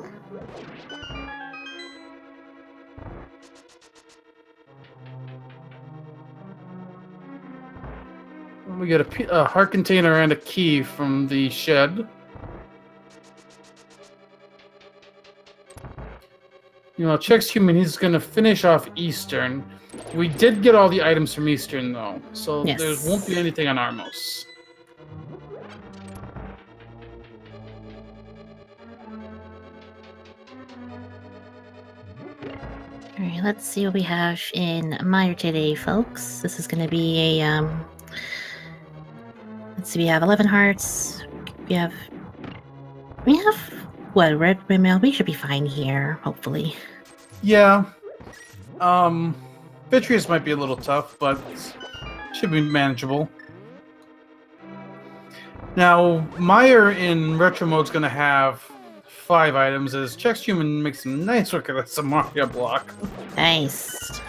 We get a heart container and a key from the shed. You know, Chexhuman, he's going to finish off Eastern. We did get all the items from Eastern, though, so yes. There won't be anything on Armos. Alright, let's see what we have in Meyer today, folks. This is going to be a, let's see, we have 11 hearts. We have, what, red mail? We should be fine here, hopefully. Yeah. Vitreous might be a little tough, but should be manageable. Now, Meyer in retro mode is going to have 5 items, as Chexhuman makes some nice work of that Samaria block. Nice.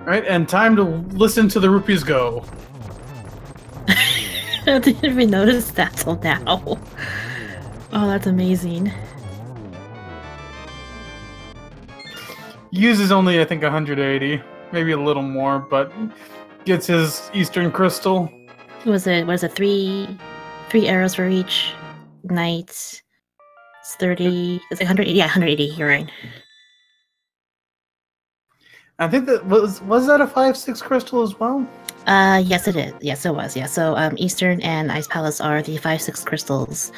Alright, and time to listen to the rupees go. I didn't even notice that till now. Oh, that's amazing. Uses only, I think, 180. Maybe a little more, but gets his Eastern Crystal. Was it 3 arrows for each knight? It's 30. It's like 180. Yeah, 180. You're right. I think that was that a 5/6 crystal as well? Yes, it is. Yes, it was. Yeah. So, Eastern and Ice Palace are the 5/6 crystals,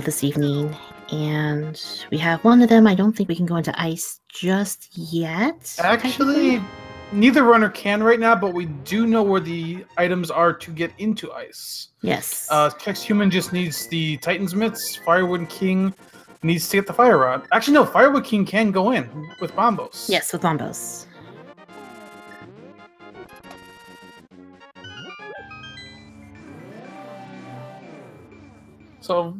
this evening, and we have one of them. I don't think we can go into ice just yet. Actually, neither runner can right now, but we do know where the items are to get into ice. Yes. Chexhuman just needs the Titan's Mitts. Firewoodking needs to get the Fire Rod. Actually, no, Firewoodking can go in with Bombos. Yes, with Bombos. So,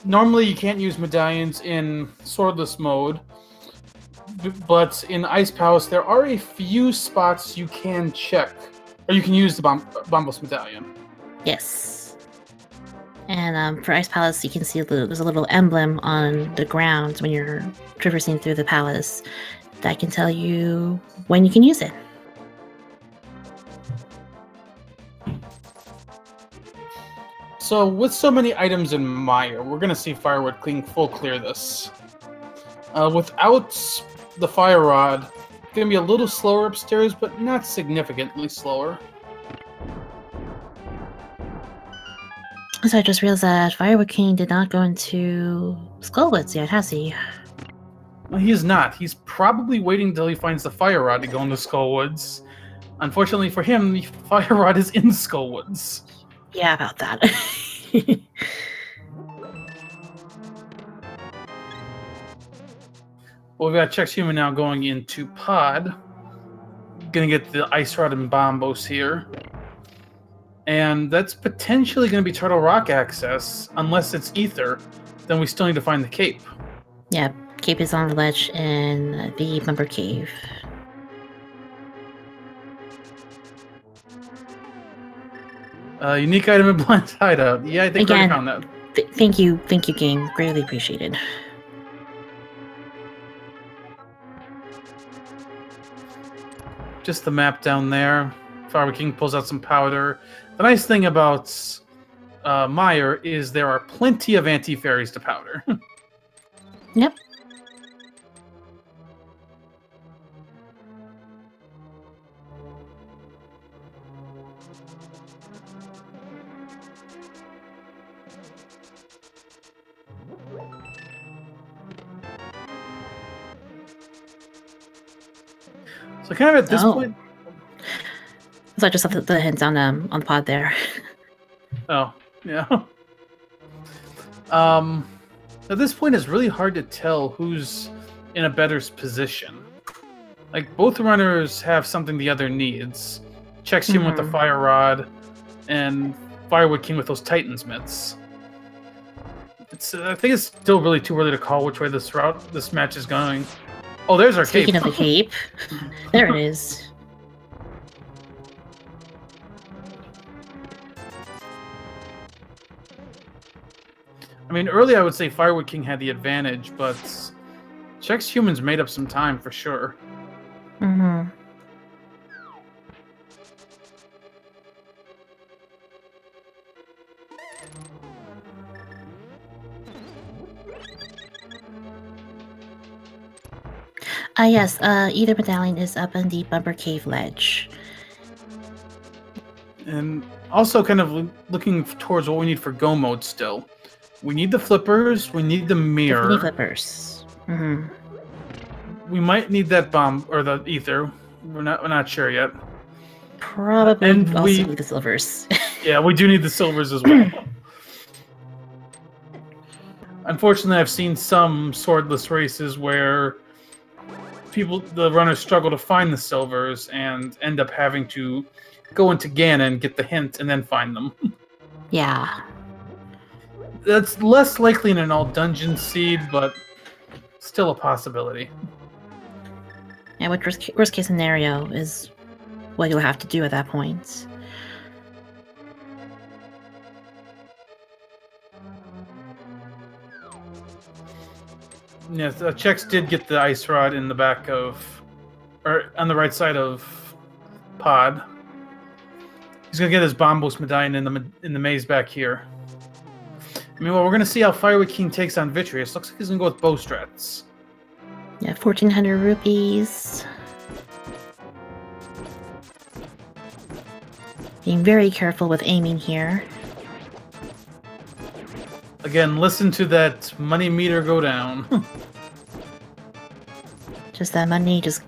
normally you can't use medallions in swordless mode, but in Ice Palace there are a few spots you can check, or you can use the Bombos medallion. Yes. And for Ice Palace, you can see there's a little emblem on the ground when you're traversing through the palace that can tell you when you can use it. So with so many items in Meyer, we're going to see Firewoodking full clear this. Without the Fire Rod, going to be a little slower upstairs, but not significantly slower. So I just realized that Firewoodking did not go into Skullwoods yet, has he? Well, he is not. He's probably waiting until he finds the fire rod to go into Skullwoods. Unfortunately for him, the fire rod is in Skullwoods. Yeah, about that. Well, we've got Chexhuman now going into Pod. Gonna get the Ice Rod and Bombos here. And that's potentially going to be Turtle Rock access. Unless it's Ether, then we still need to find the Cape. Yeah, Cape is on the ledge in the Bumper Cave. Unique item in Blind Hideout. Yeah, I think I already found that. Thank you, game. Greatly appreciated. Just the map down there. Firewoodking pulls out some powder. The nice thing about Meyer is there are plenty of anti-fairies to powder. Yep. So kind of at this point... So I just left the hints on the pod there. Oh, yeah. At this point, it's really hard to tell who's in a better position. Like, both runners have something the other needs. Chexhuman with the fire rod, and Firewoodking with those Titan's mitts. I think it's still really too early to call which way this match is going. Oh, there's our cape. Speaking of the cape, there it is. I mean, early I would say Firewoodking had the advantage, but Chexhuman's made up some time for sure. Mm-hmm. Yes, either medallion is up on the Bumper Cave ledge. And also kind of looking towards what we need for go mode still. We need the flippers, we need the mirror. Definitely flippers. Mm-hmm. We might need that bomb, or the ether. We're not sure yet. Probably and also need the silvers. Yeah, we do need the silvers as well. Unfortunately, I've seen some swordless races where the runners struggle to find the silvers and end up having to go into Ganon, get the hint, and then find them. Yeah. That's less likely in an all-dungeon seed, but still a possibility. Yeah, which worst case scenario is what you'll have to do at that point. Yes, Chex did get the ice rod in the back of, or on the right side of Pod. He's gonna get his Bombos medallion in the maze back here. I mean, well, we're gonna see how Firewoodking takes on Vitreous. Looks like he's gonna go with bow strats. Yeah, 1,400 rupees. Being very careful with aiming here. Again, listen to that money meter go down. Just that money just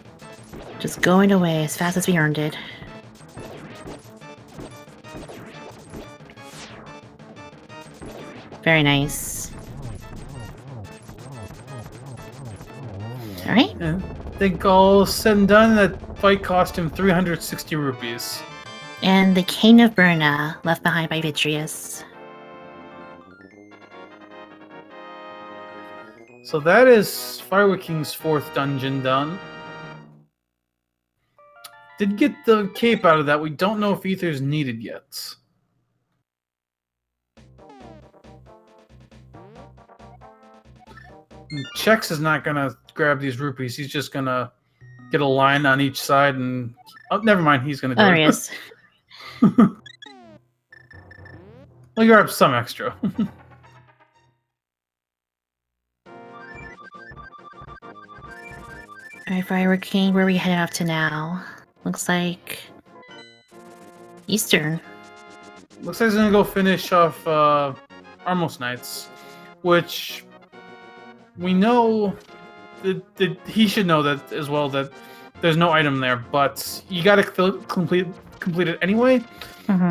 going away as fast as we earned it. Very nice. Alright. I think all said and done, that fight cost him 360 rupees. And the Cane of Burna, left behind by Vitreous. So that is Firewoodking's 4th dungeon done. Did get the cape out of that. We don't know if Ether's needed yet. And Chex is not going to grab these rupees. He's just going to get a line on each side and... Oh, never mind. He's going to do it. There he is. Well, you grab some extra. Alright, firewoodking, where are we headed off to now? Looks like Eastern. Looks like he's gonna go finish off Armos Knights, which we know that he should know that as well, that there's no item there, but you gotta complete it anyway.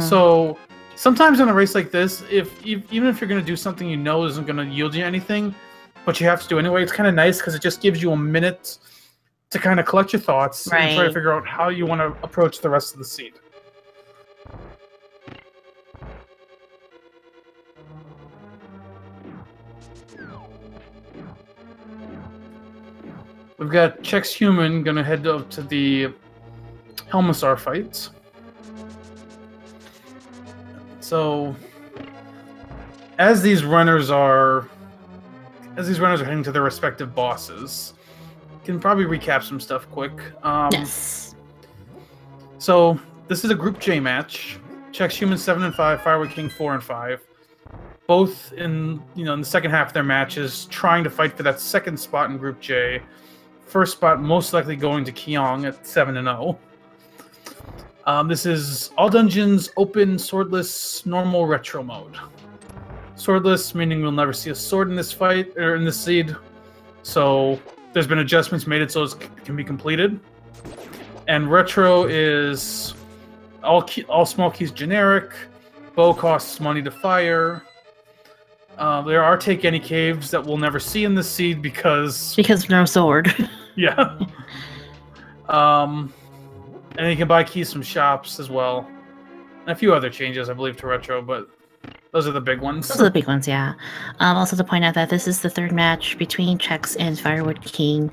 So sometimes in a race like this, even if you're gonna do something you know isn't gonna yield you anything, but you have to do anyway, it's kind of nice because it just gives you a minute to kind of collect your thoughts and try to figure out how you want to approach the rest of the seed. We've got Chexhuman gonna head up to the Helmasar fight. So, as these runners are heading to their respective bosses, can probably recap some stuff quick. Yes. So this is a Group J match. Chexhuman 7 and 5, firewoodking 4 and 5. Both in the second half of their matches, trying to fight for that second spot in Group J. First spot most likely going to Kyong at 7 and 0. This is all dungeons, open, swordless, normal, retro mode. Swordless, meaning we'll never see a sword in this fight, or in this seed. So there's been adjustments made it so it can be completed. And retro is all small keys generic. Bow costs money to fire. There are take any caves that we'll never see in this seed because no sword. Yeah. And you can buy keys from shops as well. And a few other changes, I believe, to retro, but those are the big ones. Those are the big ones, yeah. Also to point out that this is the third match between Chex and firewoodking,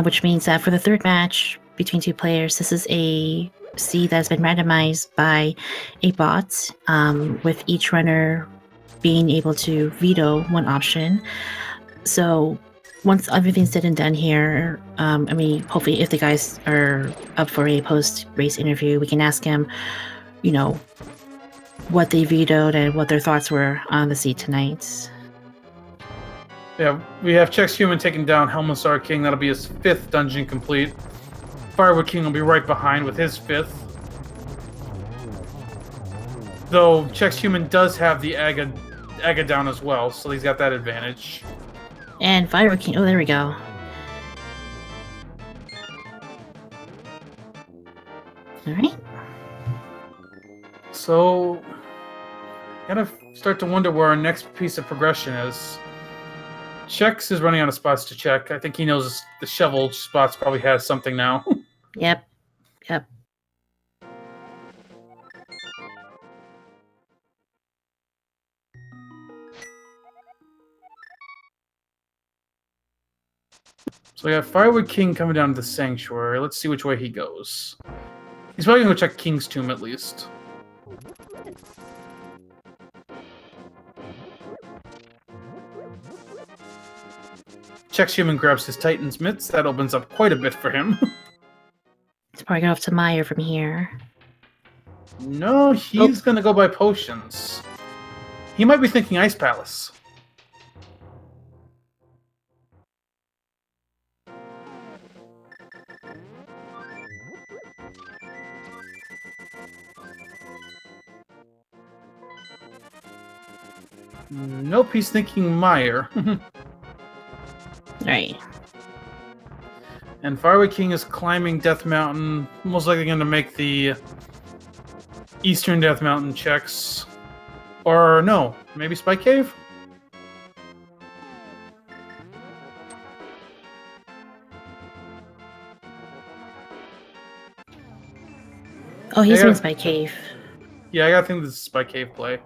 which means that for the third match between two players, this is a seed that's been randomized by a bot, with each runner being able to veto one option. So once everything's said and done here, I mean, hopefully if the guys are up for a post-race interview, we can ask them, what they vetoed and what their thoughts were on the seed tonight. Yeah, we have Chexhuman taking down Helmasar King. That'll be his 5th dungeon complete. Firewoodking will be right behind with his 5th. Though Chexhuman does have the Aga down as well, so he's got that advantage. And firewoodking, oh, there we go. Alright. So, gotta start to wonder where our next piece of progression is. Chex is running out of spots to check. I think he knows the shovel spots probably has something now. Yep. So we got firewoodking coming down to the sanctuary. Let's see which way he goes. He's probably gonna go check King's Tomb at least. Chexhuman grabs his Titan's mitts. That opens up quite a bit for him. He's probably going off to Meyer from here. No, he's gonna go buy potions. He might be thinking Ice Palace. Nope, he's thinking Meyer. Right. And firewoodking is climbing Death Mountain, most likely going to make the Eastern Death Mountain checks. Or no, maybe Spike Cave? Oh, he's in Spike Cave. Yeah, I gotta think this is Spike Cave play.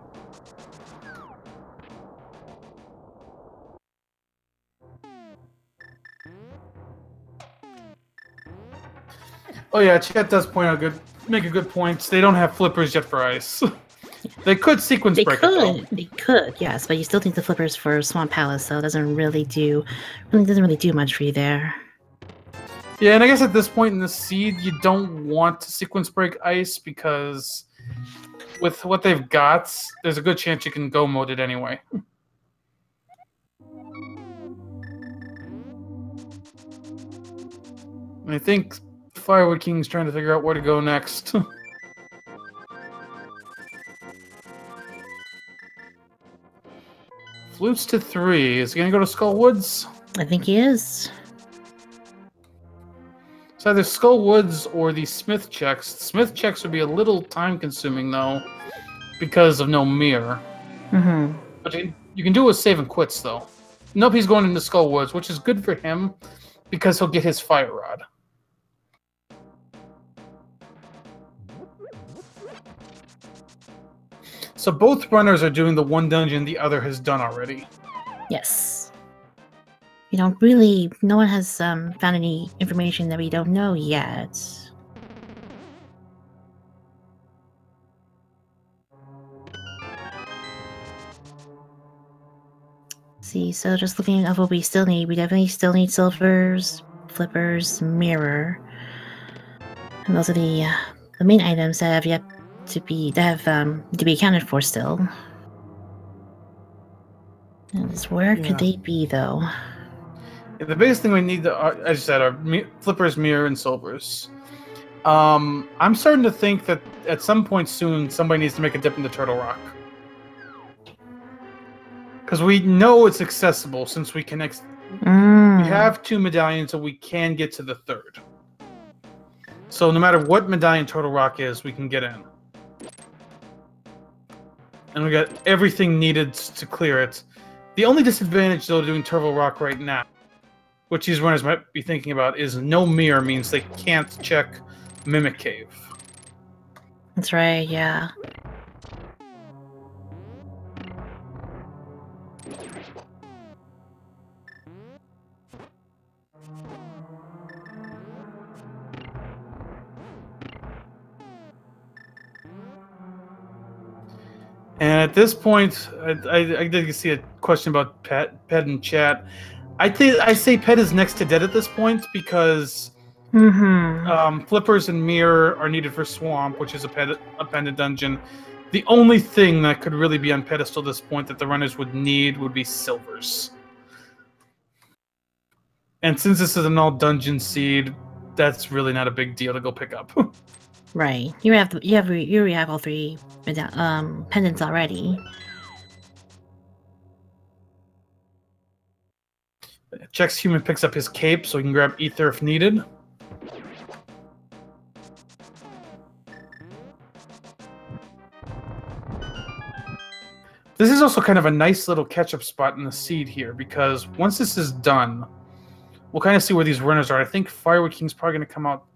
Oh yeah, Chet does make a good point. They don't have flippers yet for ice. They could sequence break it. They could, yes, but you still need the flippers for Swamp Palace, so it doesn't really do much for you there. Yeah, and I guess at this point in the seed, you don't want to sequence break ice because with what they've got, there's a good chance you can go mode it anyway. I think Firewood King's trying to figure out where to go next. Flutes to 3. Is he going to go to Skull Woods? I think he is. It's either Skull Woods or the Smith checks. Smith checks would be a little time-consuming, though, because of no mirror. Mm-hmm. But you can do a save and quits, though. Nope, he's going into Skull Woods, which is good for him, because he'll get his Fire Rod. So both runners are doing the one dungeon the other has done already. Yes. You don't really... No one has found any information that we don't know yet. See, so just looking at what we still need, we definitely still need silvers, flippers, mirror. And those are the main items that have yet to be to be accounted for still. And where could they be, though? Yeah, the biggest thing we need, as I said, are flippers, mirror, and silvers. I'm starting to think that at some point soon, somebody needs to make a dip into Turtle Rock. Because we know it's accessible since we connect. We have 2 medallions, so we can get to the 3rd. So no matter what medallion Turtle Rock is, we can get in. And we got everything needed to clear it. The only disadvantage, though, to doing Turtle Rock right now, which these runners might be thinking about, is no mirror means they can't check Mimic Cave. That's right, yeah. And at this point, I did see a question about Pet in chat. I say Pet is next to dead at this point because flippers and mirror are needed for Swamp, which is a pendant dungeon. The only thing that could really be on pedestal at this point that the runners would need would be silvers. And since this is an all dungeon seed, that's really not a big deal to go pick up. Right. You already have all 3 pendants already. Chexhuman picks up his cape so he can grab ether if needed. This is also kind of a nice little catch-up spot in the seed here, because once this is done, we'll kind of see where these runners are. I think Firewood King's probably going to come out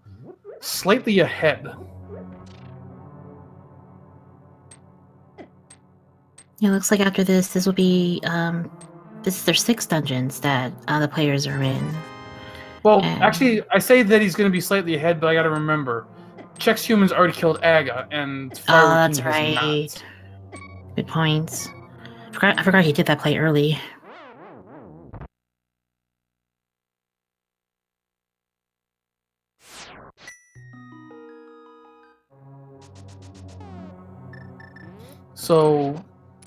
slightly ahead. Yeah, looks like after this will be, this is their 6 dungeons that the players are in. Well, actually, I say that he's going to be slightly ahead, but I got to remember, Chexhuman's already killed Aga, and Firewood King has not. Good points. I forgot he did that play early. So,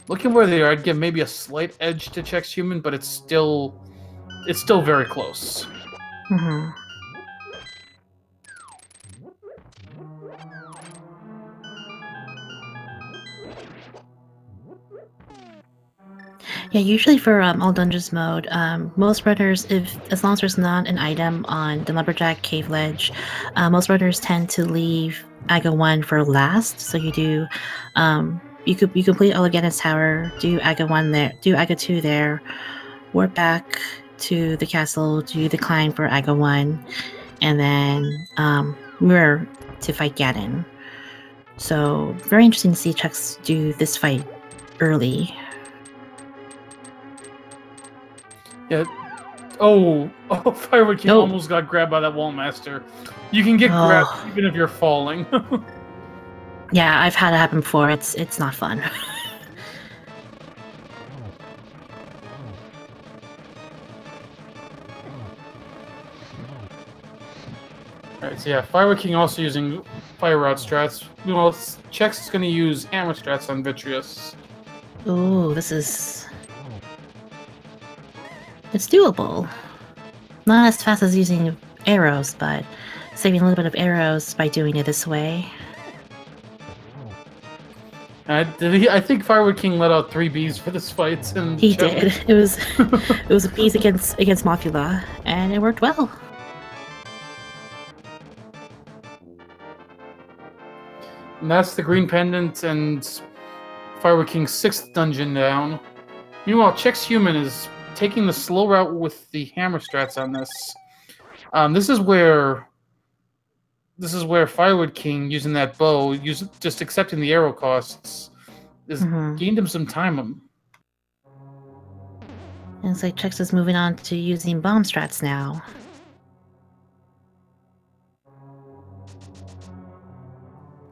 looking where they are, I'd give maybe a slight edge to Chexhuman, but it's still very close. Yeah, usually for all dungeons mode, most runners, as long as there's not an item on the Lumberjack Cave Ledge, most runners tend to leave Aga 1 for last. So you do, you complete Olegan's Tower, do Aga 1 there, do Aga 2 there, warp back to the castle, do the climb for Aga 1, and then mirror to fight Ganon. So very interesting to see Chex do this fight early. Yeah. Oh, Firewood King almost got grabbed by that Wall Master. You can get grabbed even if you're falling. Yeah, I've had it happen before. It's not fun. Alright, so yeah, Firewood King also using Fire Rod strats. Well, Chex is going to use Hammer strats on Vitreous. Ooh, this is... It's doable. Not as fast as using arrows, but saving a little bit of arrows by doing it this way. I think Firewood King let out 3 bees for this fight. And he did. It was bees against Mothula, and it worked well. And that's the green pendant and Firewood King's 6th dungeon down. Meanwhile, Chexhuman is taking the slow route with the hammer strats on this. This is where Firewood King, using that bow, just accepting the arrow costs, has gained him some time. And it's like Chex is moving on to using bomb strats now.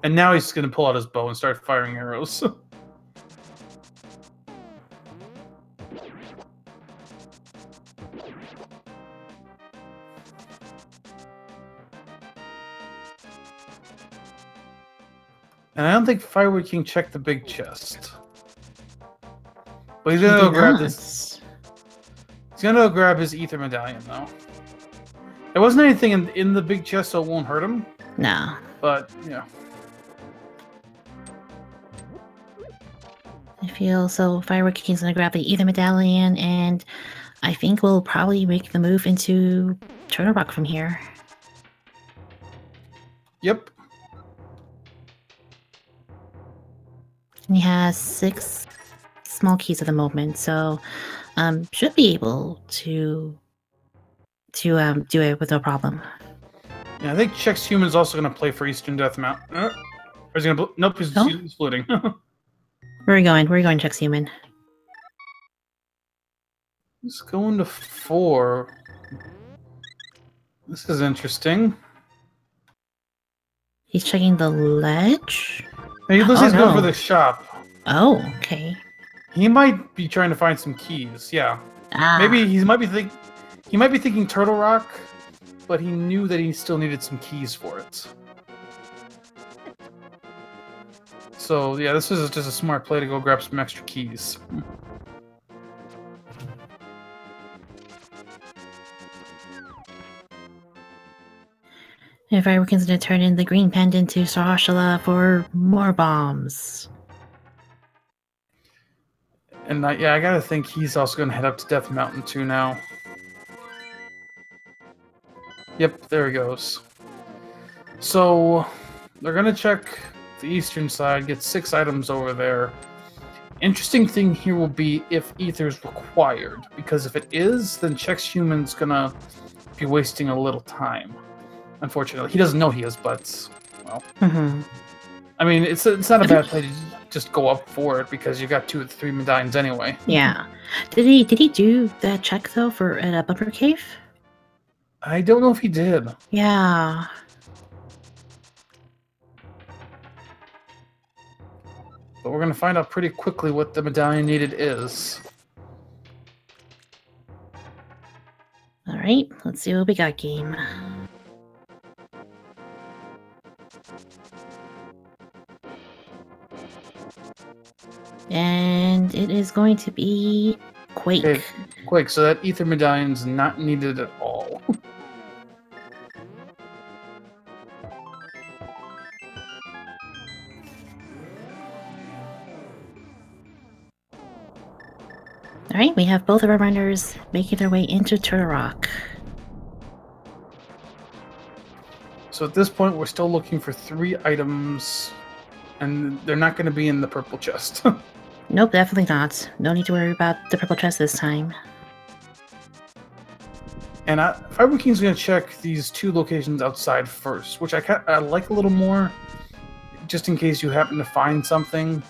And now he's going to pull out his bow and start firing arrows. And I don't think Firewood King checked the big chest. But he's gonna go grab this. He's gonna go grab his ether medallion, though. There wasn't anything in the big chest, so it won't hurt him. No. But, yeah. I feel so Firewood King's gonna grab the ether medallion, and I think we'll probably make the move into Turtle Rock from here. Yep. And he has 6 small keys at the moment, so should be able to do it with no problem. Yeah, I think Chexhuman's also going to play for Eastern Death Mountain. Or is he going to... Nope, he's floating. Where are we going? Where are you going, Chexhuman? He's going to 4. This is interesting. He's checking the ledge? Hey, he's going for the shop. Oh, okay. He might be trying to find some keys. Yeah. Maybe he might be thinking Turtle Rock, but he knew that he still needed some keys for it. So yeah, this is just a smart play to go grab some extra keys. If I were considered to turn in the green pendant to Sarashala for more bombs. And I gotta think he's also gonna head up to Death Mountain too now. Yep, there he goes. So they're gonna check the eastern side, get 6 items over there. Interesting thing here will be if ether's required, because if it is, then Chexhuman's gonna be wasting a little time. Unfortunately, he doesn't know he is, but well. I mean, it's not a bad play to just go up for it because you got 2 of the 3 medallions anyway. Yeah. Did he do that check though for at a bumper cave? I don't know if he did. Yeah. But we're gonna find out pretty quickly what the medallion needed is. All right, let's see what we got, game. And it is going to be Quake. Okay, Quake, so that ether medallion's not needed at all. Alright, we have both of our runners making their way into Turtle Rock. So at this point, we're still looking for 3 items, and they're not going to be in the purple chest. Nope, definitely not. No need to worry about the purple chest this time. And Firewood King's going to check these 2 locations outside first, which I like a little more, just in case you happen to find something.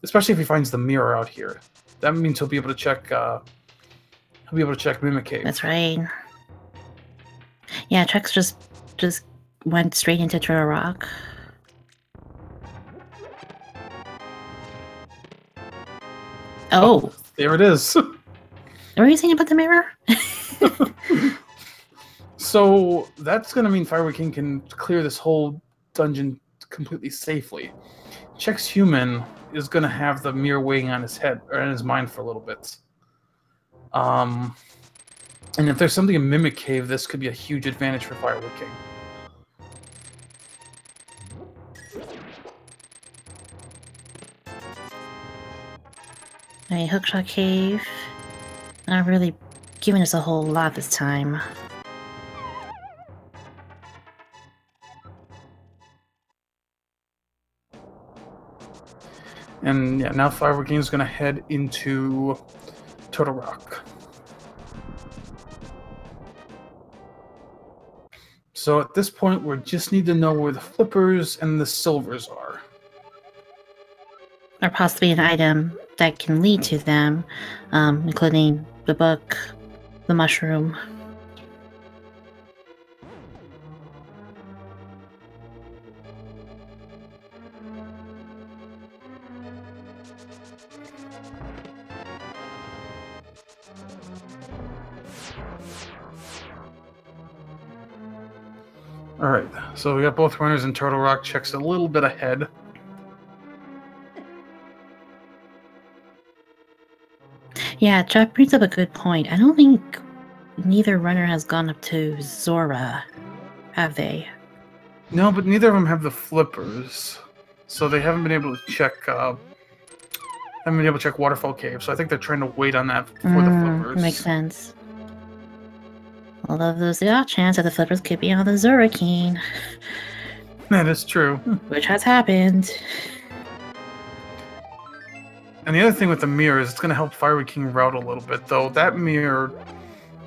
Especially if he finds the mirror out here. That means he'll be able to check. He'll be able to check Mimic Cave. That's right. Yeah, Chex just went straight into Turtle Rock. Oh, there it is. What were you saying about the mirror? So that's going to mean Firewood King can clear this whole dungeon completely safely. Chexhuman is going to have the mirror weighing on his head or in his mind for a little bit. And if there's something in Mimic Cave, this could be a huge advantage for Firewood King. A Hookshot Cave. Not really giving us a whole lot this time. And yeah, now Firewood King is going to head into Turtle Rock. So at this point, we just need to know where the flippers and the silvers are. Or possibly an item that can lead to them, including the book, the mushroom. Alright, so we got both runners in Turtle Rock. Chex a little bit ahead. Yeah, Jack brings up a good point. I don't think neither runner has gone up to Zora, have they? No, but neither of them have the flippers. So they haven't been able to check Waterfall Cave. So I think they're trying to wait on that for the flippers. Makes sense. Although there's the odd chance that the flippers could be on the Zora King. That is true. Which has happened. And the other thing with the mirror is it's going to help Firewood King route a little bit, though that mirror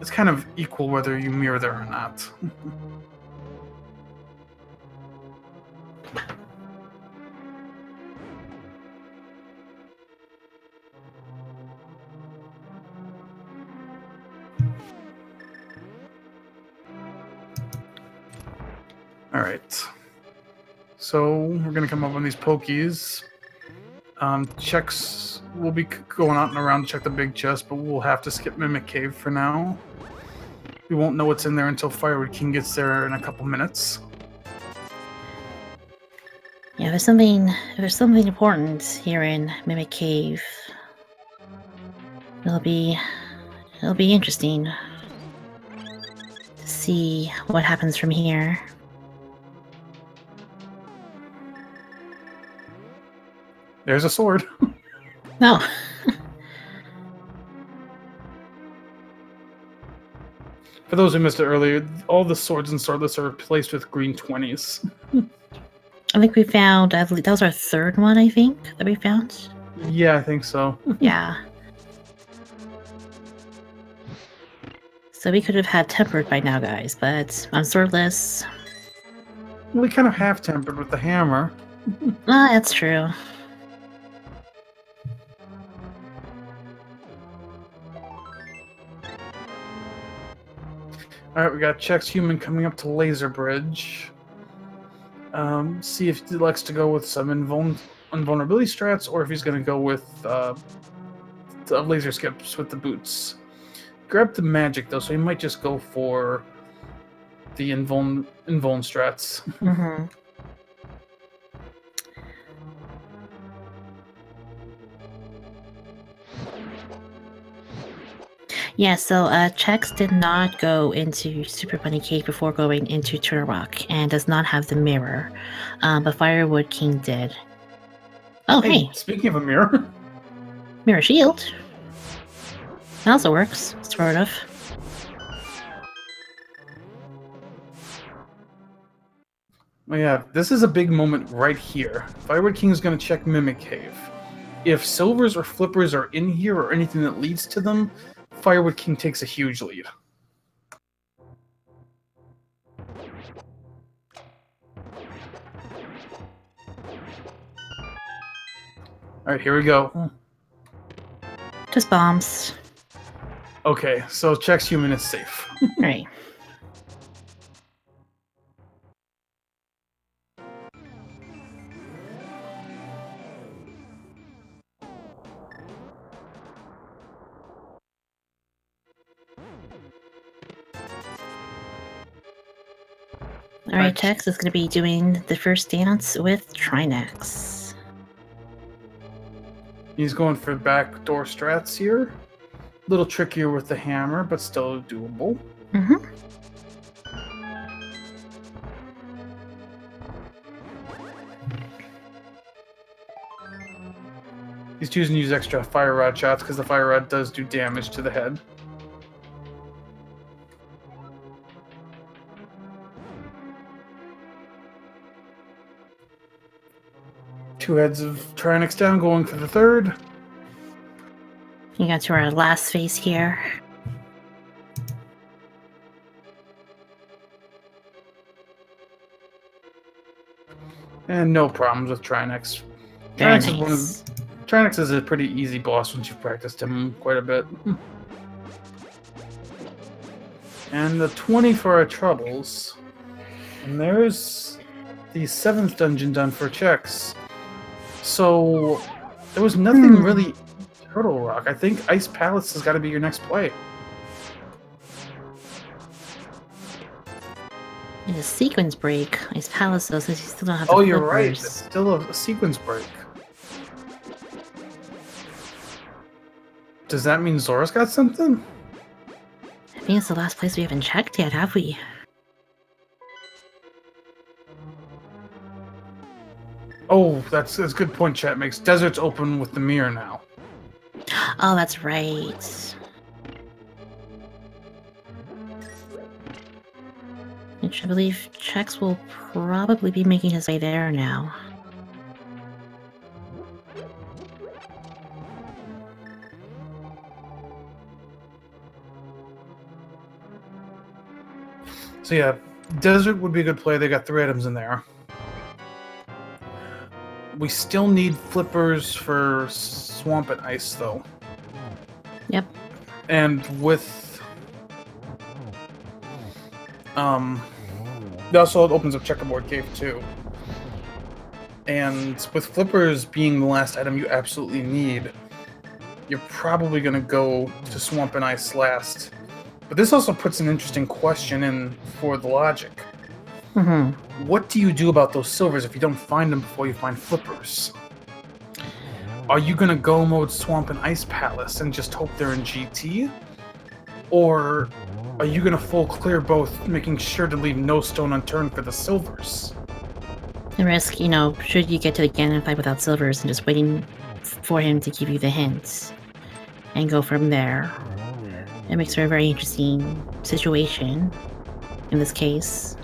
is kind of equal whether you mirror there or not. Alright. So we're going to come up on these pokies. Checks will be going out and around to check the big chest, but we'll have to skip Mimic Cave for now. We won't know what's in there until Firewood King gets there in a couple minutes. Yeah, there's something important here in Mimic Cave. It'll be interesting to see what happens from here. There's a sword. No. For those who missed it earlier, all the swords and swordless are replaced with green 20s. I think we found, that was our third one, I think, that we found. Yeah, I think so. Yeah. So we could have had tempered by now, guys, but I'm swordless. We kind of half tempered with the hammer. That's true. Alright, we got Chexhuman coming up to Laser Bridge. See if he likes to go with some invulnerability strats, or if he's going to go with laser skips with the boots. Grab the magic, though, so he might just go for the invuln strats. Mm-hmm. Yeah, so Chex did not go into Super Bunny Cave before going into Turtle Rock, and does not have the mirror. But Firewood King did. Oh, hey! Speaking of a mirror. Mirror shield. That also works, sort of. Well, yeah, this is a big moment right here. Firewood King is going to check Mimic Cave. If silvers or flippers are in here, or anything that leads to them, Firewood King takes a huge lead. Alright, here we go. Just bombs. Okay, so Chexhuman is safe. Right. Alright, Chex is going to be doing the first dance with Trinex. He's going for backdoor strats here. little trickier with the hammer, but still doable. Mm-hmm. He's choosing to use extra fire rod shots because the fire rod does do damage to the head. Two heads of Trinix down, going for the third. You got to our last phase here. And no problems with Trinix. Very Trinix nice. Trinix is a pretty easy boss once you've practiced him quite a bit. And the 20 for our troubles. And there's the 7th dungeon done for Chex. So there was nothing really Turtle Rock. I think Ice Palace has got to be your next play. And a sequence break. Ice Palace, though, since you still don't have the Oh, you're right. flippers. It's still a sequence break. Does that mean Zora's got something? I think it's the last place we haven't checked yet, have we? Oh, that's a good point chat makes. Desert's open with the mirror now. Oh, that's right. Which I believe Chex will probably be making his way there now. So yeah, Desert would be a good play. They got 3 items in there. We still need flippers for Swamp and Ice, though. Yep. And with... it also opens up Checkerboard Cave, too. And with flippers being the last item you absolutely need, you're probably going to go to Swamp and Ice last. But this also puts an interesting question in for the logic. Mm-hmm. What do you do about those silvers if you don't find them before you find flippers? Are you gonna go mode Swamp and Ice Palace and just hope they're in GT? Or are you gonna full clear both, making sure to leave no stone unturned for the silvers? And risk, you know, should you get to the Ganon fight without silvers and just waiting for him to give you the hints and go from there. It makes for a very interesting situation in this case.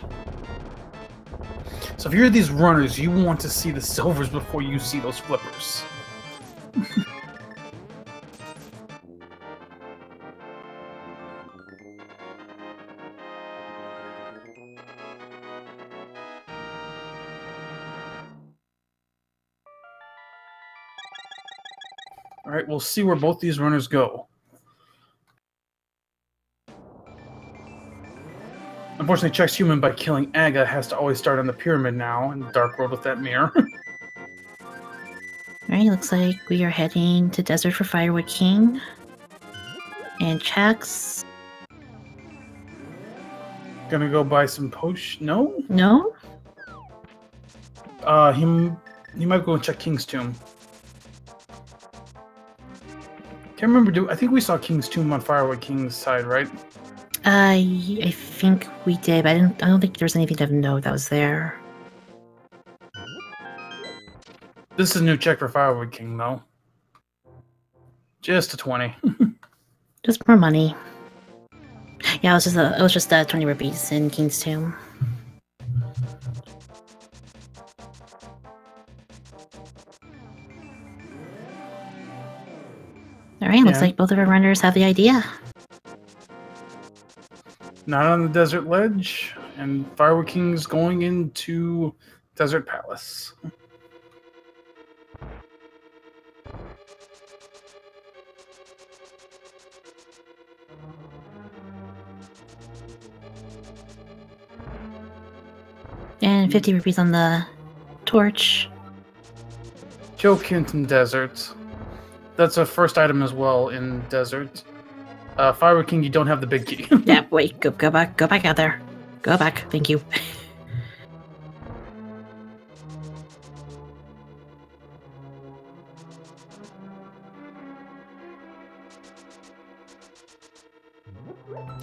So if you're these runners, you want to see the silvers before you see those flippers. Alright, we'll see where both these runners go. Unfortunately, Chexhuman, by killing Aga, has to always start on the pyramid now in the Dark World with that mirror. Alright, looks like we are heading to Desert for Firewood King. And Chex... Gonna go buy some potion. No? No? He might go and check King's Tomb. Can't remember. I think we saw King's Tomb on Firewood King's side, right? I think we did, but I don't think there was anything to note that was there. This is a new check for Firewood King, though. Just a 20. Just more money. Yeah, it was just 20 rupees in King's Tomb. Alright, looks like both of our runners have the idea. Not on the Desert Ledge, and Firewood King's going into Desert Palace. And 50 rupees on the torch. Kill Kinton Desert. That's a first item as well in Desert. Firewood King, you don't have the big key. Yeah, wait, go back out there. Go back, thank you.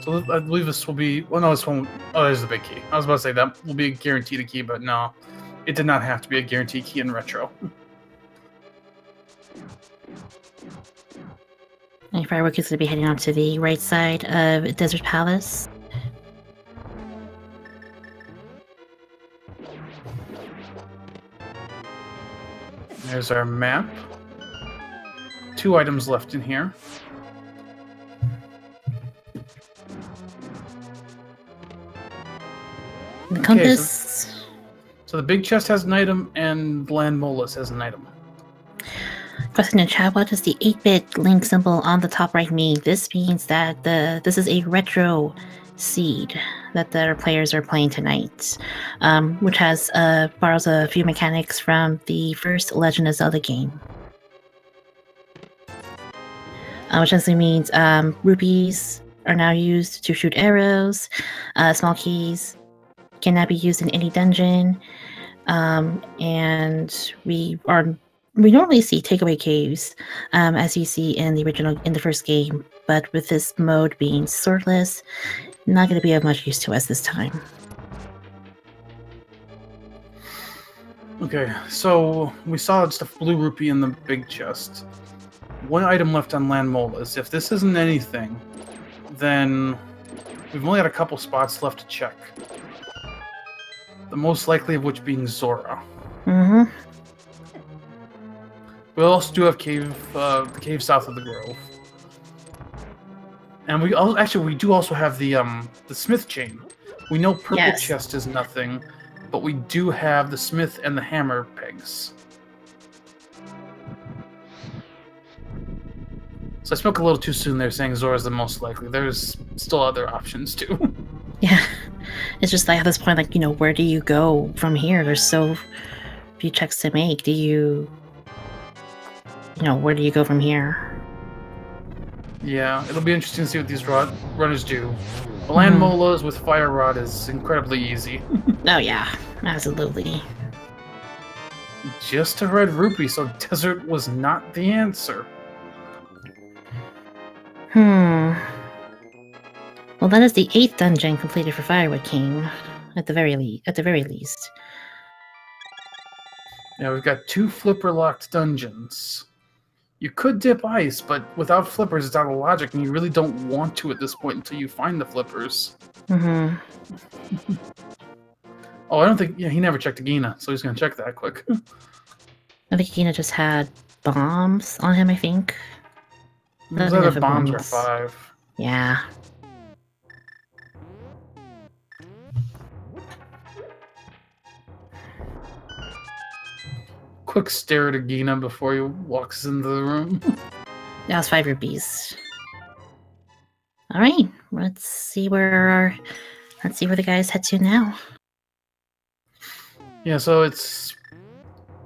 So I believe this will be... Well, no, this one... Oh, there's the big key. I was about to say that will be a guaranteed key, but no. It did not have to be a guaranteed key in Retro. And Firework is going to be heading on to the right side of Desert Palace. There's our map. 2 items left in here. The compass. Okay, so the big chest has an item, and Land Molus has an item. Question in chat: what does the 8-bit link symbol on the top right mean? This means that this is a retro seed that the players are playing tonight, which borrows a few mechanics from the first Legend of Zelda game. Which basically means rupees are now used to shoot arrows. Small keys cannot be used in any dungeon, and we normally see takeaway caves, as you see in the first game, but with this mode being swordless, not going to be of much use to us this time. Okay, so we saw just a blue rupee in the big chest. 1 item left on Land Molus. If this isn't anything, then we've only got a couple spots left to check. The most likely of which being Zora. Mm-hmm. We also do have the cave south of the grove, and we do also have the smith chain. We know purple chest is nothing, but we do have the smith and the hammer pegs. So I spoke a little too soon there, saying Zora's the most likely. There's still other options too. Yeah, it's just like at this point, like, where do you go from here? There's so few checks to make. Where do you go from here? Yeah, it'll be interesting to see what these runners do. The Land Molas with Fire Rod is incredibly easy. Oh yeah, absolutely. Just a red rupee, so desert was not the answer. Well, that is the 8th dungeon completed for firewoodking, at the very least. Yeah, we've got 2 flipper-locked dungeons. You could dip ice, but without flippers, it's out of logic, and you really don't want to at this point until you find the flippers. Mm-hmm. Oh, I don't think... Yeah, he never checked Agina, so he's going to check that quick. I think Agina just had bombs on him, I think. Those other bombs are 5. Yeah. Quick stare at Agina before he walks into the room. That was 5 rupees. All right, let's see where the guys head to now. Yeah, so it's...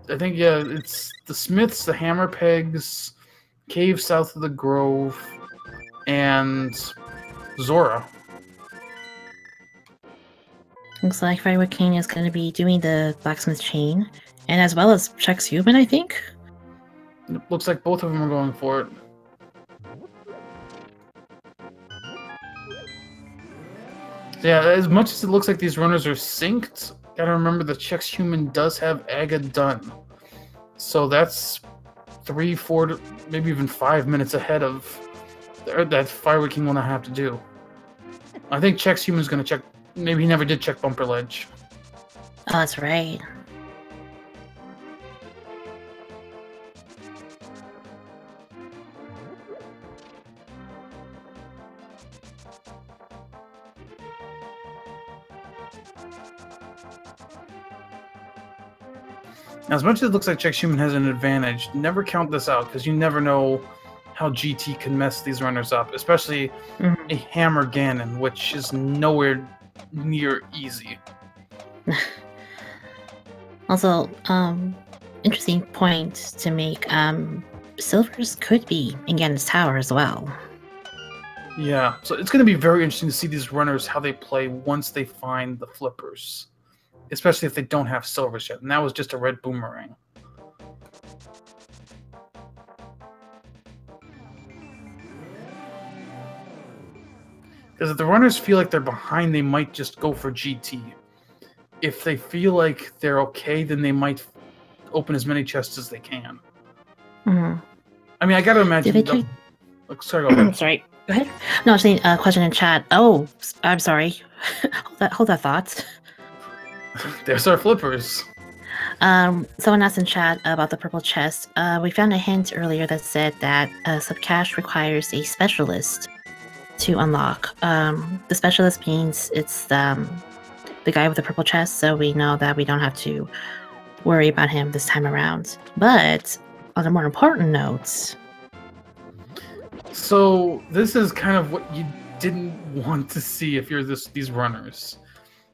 I think, yeah, it's the smiths, the hammer pegs, cave south of the grove, and Zora. Looks like firewoodking is going to be doing the blacksmith chain, and as well as Chexhuman, I think. It looks like both of them are going for it. Yeah, as much as it looks like these runners are synced, gotta remember the Chexhuman does have Aga done. So that's 3, 4, maybe even 5 minutes ahead of that firewoodking one I have to do. I think Chexhuman's gonna check. Maybe he never did check Bumper Ledge. Oh, that's right. Now, as much as it looks like Chexhuman has an advantage, never count this out, because you never know how GT can mess these runners up, especially a Hammer Ganon, which is nowhere near easy. Also, interesting point to make, Silvers could be in Ganon's Tower as well. Yeah, so it's going to be very interesting to see these runners, how they play once they find the flippers. Especially if they don't have silvers yet, and that was just a red boomerang. Because if the runners feel like they're behind, they might just go for GT. If they feel like they're okay, then they might open as many chests as they can. Mm-hmm. I mean, I gotta imagine... Sorry, go ahead. Sorry, go ahead. No, I'm saying a question in chat. Oh, I'm sorry. hold that thought. There's our flippers. Someone asked in chat about the purple chest. We found a hint earlier that said that subcache requires a specialist to unlock. The specialist means it's the guy with the purple chest, so we know that we don't have to worry about him this time around. But on a more important note... So this is kind of what you didn't want to see if you're these runners.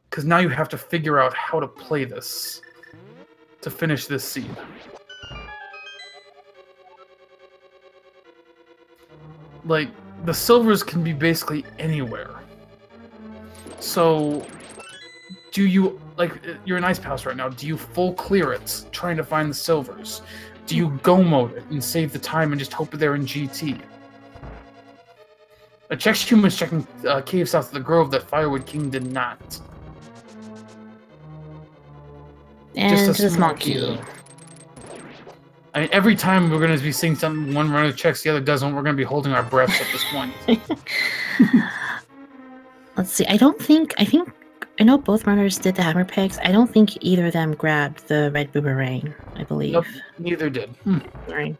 Because now you have to figure out how to play this to finish this seed. Like, the silvers can be basically anywhere. So, do you, like, you're in Ice Palace right now, do you full clear it, trying to find the silvers? Do you go mode it and save the time and just hope they're in GT? A Chexhuman is checking caves south of the Grove that Firewood King did not. And just a small key. I mean, every time we're going to be seeing something, one runner checks, the other doesn't, we're going to be holding our breaths at this point. Let's see, I know both runners did the hammer picks. I don't think either of them grabbed the red boomerang, I believe. Nope, neither did. Right.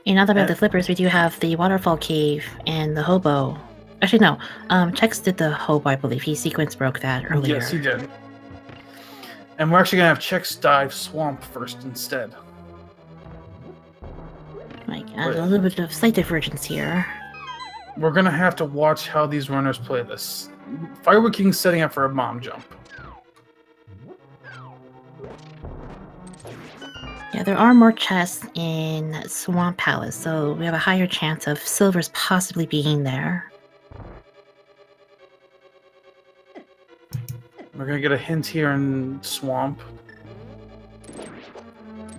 And now that we have the flippers, we do have the waterfall cave and the hobo. Actually, no. Chex did the hobo, I believe. He sequence broke that earlier. Yes, he did. And we're actually going to have Chex dive swamp first instead. My God, a little bit of slight divergence here. We're going to have to watch how these runners play this. Firewood King's setting up for a bomb jump. Yeah, there are more chests in Swamp Palace, so we have a higher chance of silvers possibly being there. We're gonna get a hint here in Swamp.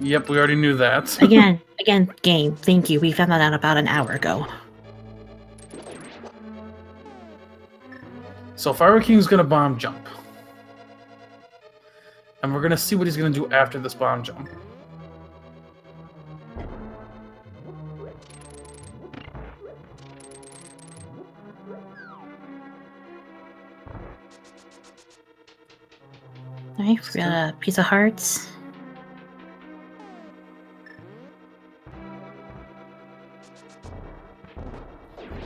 Yep, we already knew that. again, game. Thank you. We found that out about an hour ago. So Fire King's gonna bomb jump. And we're gonna see what he's gonna do after this bomb jump. Alright, we got a piece of hearts.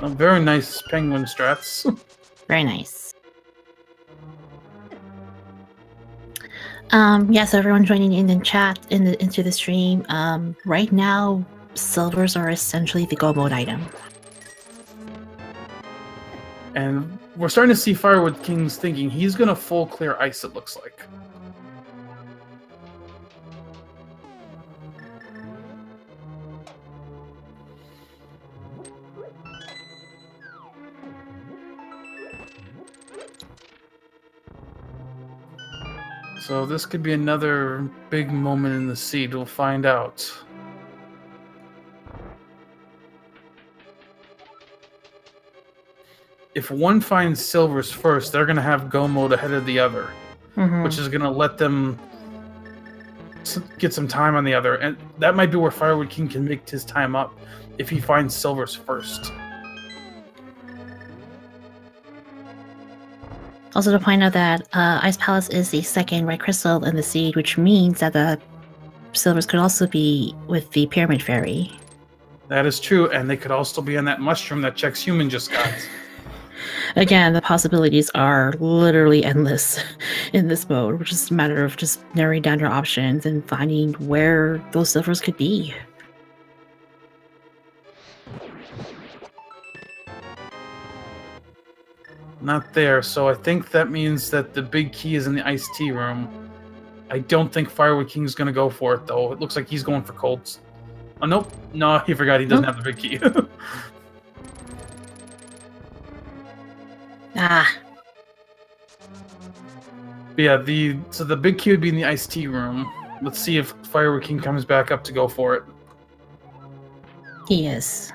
Very nice penguin strats. Very nice. Yeah, so everyone joining in the chat into the stream. Right now, silvers are essentially the go mode item. And we're starting to see Firewood King's thinking he's gonna full clear ice, it looks like. So this could be another big moment in the seed. We'll find out. If one finds silvers first, they're going to have go mode ahead of the other, which is going to let them get some time on the other. And that might be where Firewood King can make his time up if he finds silvers first. Also to point out that Ice Palace is the second red crystal in the seed, which means that the silvers could also be with the Pyramid Fairy. That is true, and they could also be on that mushroom that Chexhuman just got. Again, the possibilities are literally endless in this mode, which is a matter of just narrowing down your options and finding where those silvers could be. Not there, so I think that means that the big key is in the iced tea room. I don't think Firewood King's going to go for it, though. It looks like he's going for colds. Oh, nope. No, he forgot he doesn't have the big key. Ah. But yeah, so the big key would be in the iced tea room. Let's see if Firewood King comes back up to go for it. He is.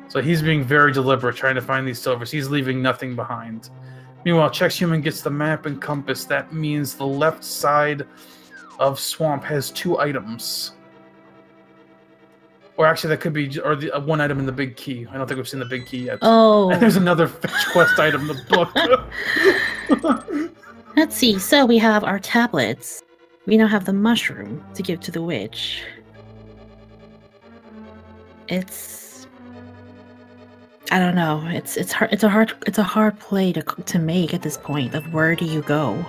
So he's being very deliberate, trying to find these silvers. He's leaving nothing behind. Meanwhile, Chexhuman gets the map and compass. That means the left side of Swamp has 2 items. Or actually, that could be the 1 item in the big key. I don't think we've seen the big key yet. Oh. And there's another fetch quest item in the book. Let's see. So we have our tablets. We now have the mushroom to give to the witch. I don't know. It's hard. It's a hard play to make at this point. Of where do you go?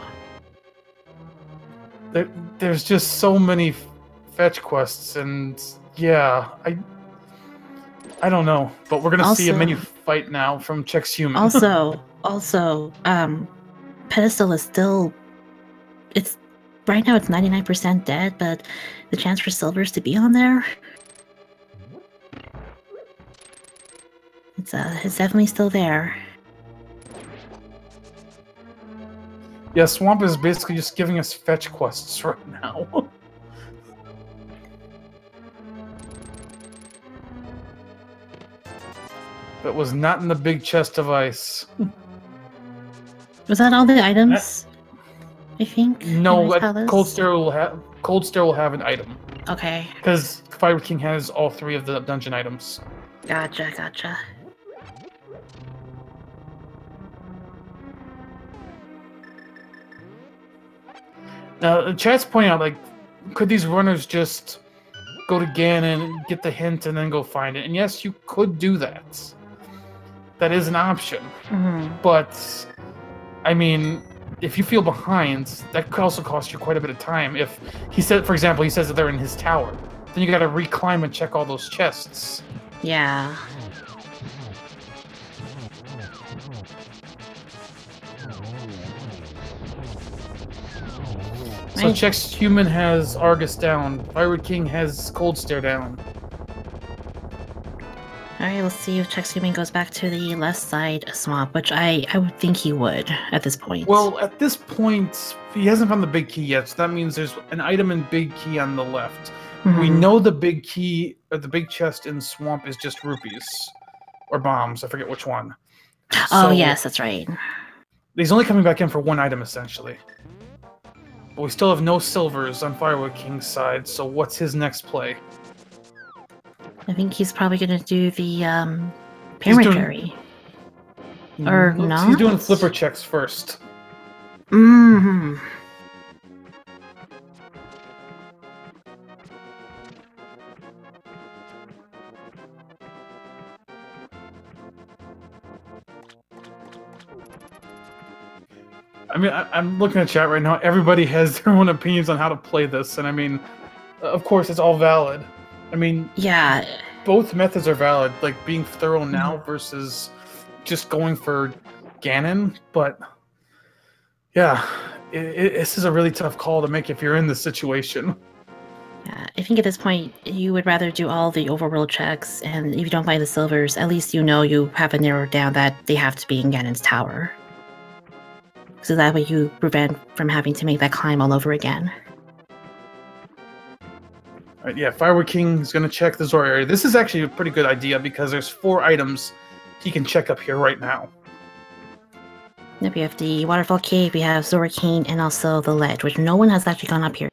There's just so many fetch quests, and yeah, I don't know. But we're gonna see a menu fight now from Chexhuman. also, Pedestal is still. It's right now. It's 99% dead, but the chance for silvers to be on there. It's definitely still there. Yeah, Swamp is basically just giving us fetch quests right now. That was not in the big chest of ice. Was that all the items? I think. No, Cold Stare will have an item. Okay. Because Fire King has all 3 of the dungeon items. Gotcha. Now, the chat's pointing out, like, could these runners just go to Ganon, get the hint, and then go find it? And yes, you could do that. That is an option. Mm-hmm. But, I mean, if you feel behind, that could also cost you quite a bit of time. If he said, for example, he says that they're in his tower, then you gotta reclimb and check all those chests. Yeah. So Chexhuman has Argus down. Firewood King has Cold Stare down. Alright, let's see if Chexhuman goes back to the left side Swamp, which I would think he would at this point. Well, at this point, he hasn't found the big key yet, so that means there's an item in big key on the left. Mm-hmm. We know the big key, or the big chest in Swamp is just rupees. Or bombs, I forget which one. Oh, yes, that's right. He's only coming back in for 1 item, essentially. But we still have no silvers on Firewood King's side, so what's his next play? I think he's probably going to do the Parentary. Or not? He's doing flipper checks first. Mm-hmm. I mean, I'm looking at chat right now. Everybody has their own opinions on how to play this, and I mean, of course, it's all valid. I mean, yeah, both methods are valid, like being thorough now versus just going for Ganon. But yeah, this is a really tough call to make if you're in this situation. Yeah, I think at this point you would rather do all the overworld checks, and if you don't find the silvers, at least you know you have it narrowed down that they have to be in Ganon's tower. So that way you prevent from having to make that climb all over again. Alright, yeah, Firewood King is going to check the Zora area. This is actually a pretty good idea because there's 4 items he can check up here right now. Yep, we have the Waterfall Cave, we have Zora Cane, and also the Ledge, which no one has actually gone up here.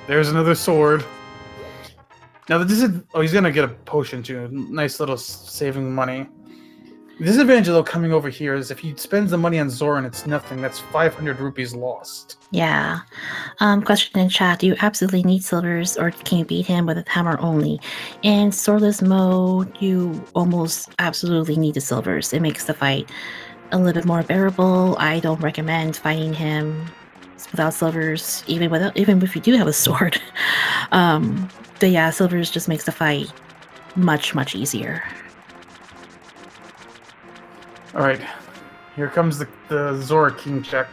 There's another sword. Now, this is... Oh, he's going to get a potion too. Nice little saving money. The disadvantage, though, coming over here is if he spends the money on Zora and it's nothing, that's 500 rupees lost. Yeah. Question in chat, do you absolutely need silvers, or can you beat him with a hammer only? In swordless mode, you almost absolutely need the silvers. It makes the fight a little bit more bearable. I don't recommend fighting him without silvers, even if you do have a sword. But yeah, silvers just makes the fight much, much easier. Alright, here comes the Zora King check.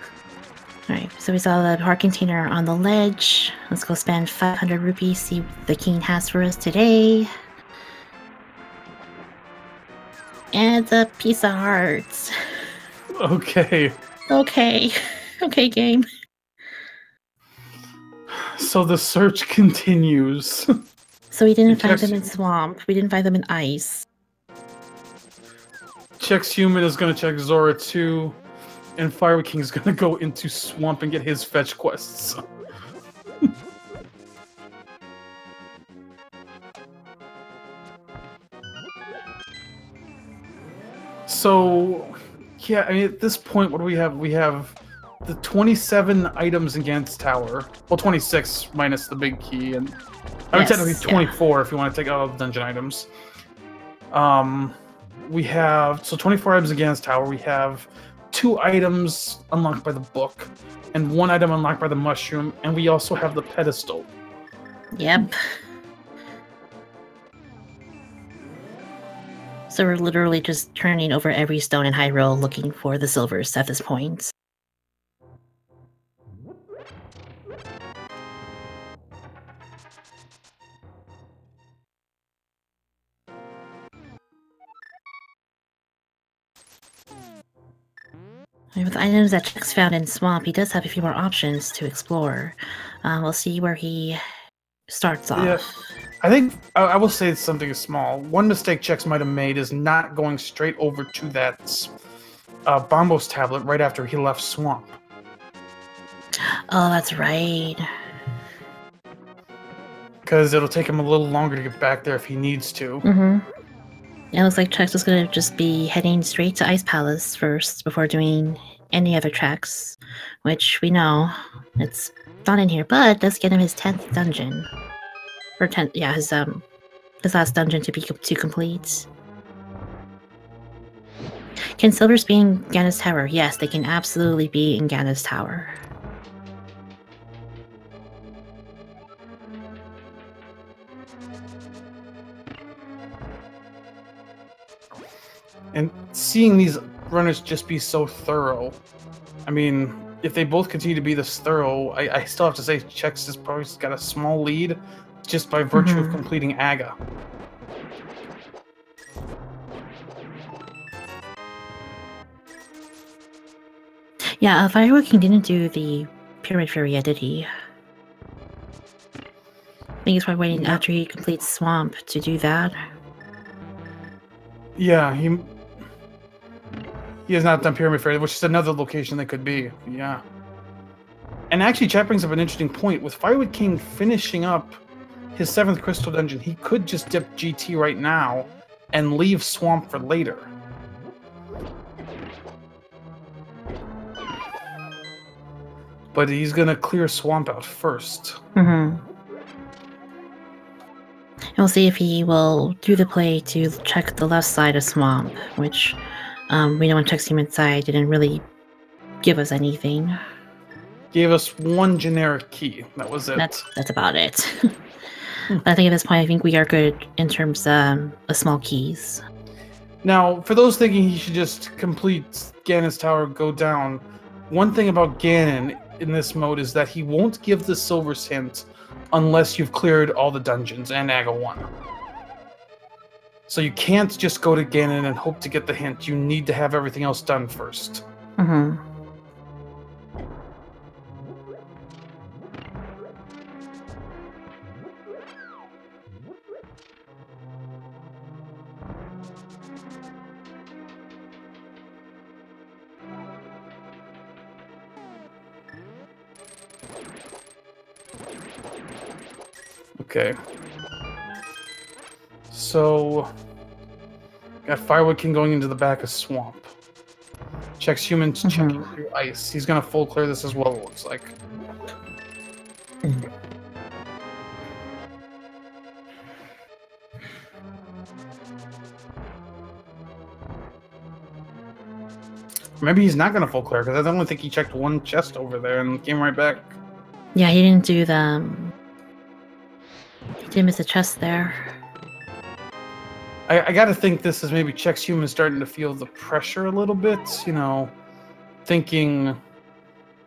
Alright, so we saw the heart container on the ledge. Let's go spend 500 rupees, see what the king has for us today. And a piece of hearts. Okay. Okay. Okay, game. So the search continues. So we didn't find them in swamp. We didn't find them in ice. Chexhuman is going to check Zora too, and Firewoodking is going to go into swamp and get his fetch quests. So, yeah, I mean, at this point, what do we have? We have the 27 items in Gant's Tower. Well, 26 minus the big key, and I mean, technically 24 if you want to take out all the dungeon items. We have 24 items in Gant's Tower. We have 2 items unlocked by the book, and 1 item unlocked by the mushroom, and we also have the pedestal. Yep. So we're literally just turning over every stone in Hyrule looking for the silvers at this point. With the items that Chex found in Swamp, he does have a few more options to explore. We'll see where he starts off. Yeah. I think I will say something small. One mistake Chex might have made is not going straight over to that Bombos tablet right after he left Swamp. Oh, that's right. Because it'll take him a little longer to get back there if he needs to. Mm-hmm. It looks like Chex is going to just be heading straight to Ice Palace first before doing any other tracks, which we know it's not in here, but does get him his 10th dungeon. Or 10th, yeah, his last dungeon to complete. Can silvers be in Ganon's Tower? Yes, they can absolutely be in Ganon's Tower. And seeing these runners just be so thorough, I mean, if they both continue to be this thorough, I still have to say Chex has probably got a small lead just by virtue of completing Aga. Yeah, Firewoodking didn't do the Pyramid Fairy yet, did he? I think he's probably waiting after he completes Swamp to do that. Yeah, he has not done Pyramid Fairy, which is another location that could be. Yeah. And actually, chat brings up an interesting point. With Firewoodking finishing up his 7th Crystal Dungeon, he could just dip GT right now and leave Swamp for later. But he's going to clear Swamp out first. And we'll see if he will do the play to check the left side of Swamp, which we know on Chexhuman side didn't really give us anything. Gave us 1 generic key. That was it. That's about it. But I think at this point, I think we are good in terms of small keys. Now, for those thinking he should just complete Ganon's Tower, go down, one thing about Ganon in this mode is that he won't give the Silver's hint unless you've cleared all the dungeons and Aga 1. So you can't just go to Ganon and hope to get the hint. You need to have everything else done first. Okay. So, got Firewoodking going into the back of Swamp. Chexhuman's checking through ice. He's gonna full clear this as well, it looks like. Maybe he's not gonna full clear, because I don't think he checked 1 chest over there and came right back. Yeah, he didn't do the... He did miss a chest there. I gotta think this is maybe Chexhuman starting to feel the pressure a little bit, you know, thinking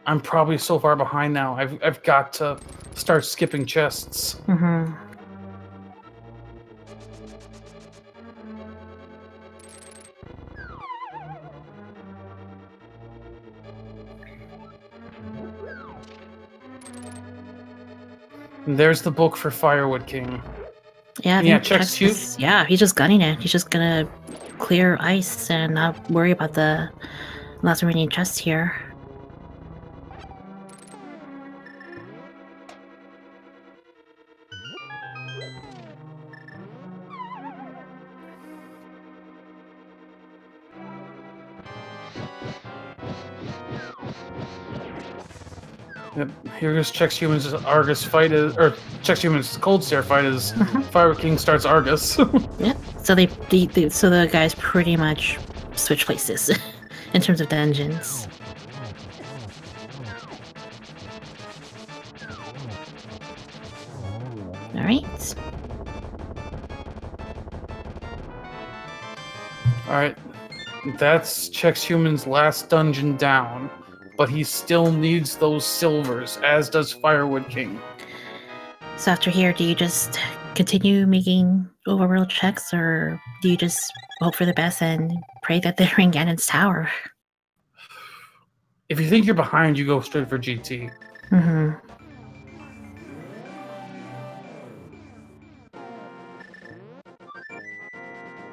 I'm probably so far behind now. I've got to start skipping chests. There's the book for Firewood King. Yeah, Yeah, Chexhuman. He's just gunning it. He's just gonna clear ice and not worry about the last remaining chest here. Yep. Here goes Chexhuman's Argus fight, or Chexhuman's Cold Stare fight as Firewood King starts Argus. Yep. So so the guys pretty much switch places in terms of dungeons. All right. All right, that's Chexhuman's last dungeon down, but he still needs those silvers, as does Firewood King. So after here, do you just continue making overworld checks, or do you just hope for the best and pray that they're in Ganon's tower? If you think you're behind, you go straight for GT. Mm-hmm.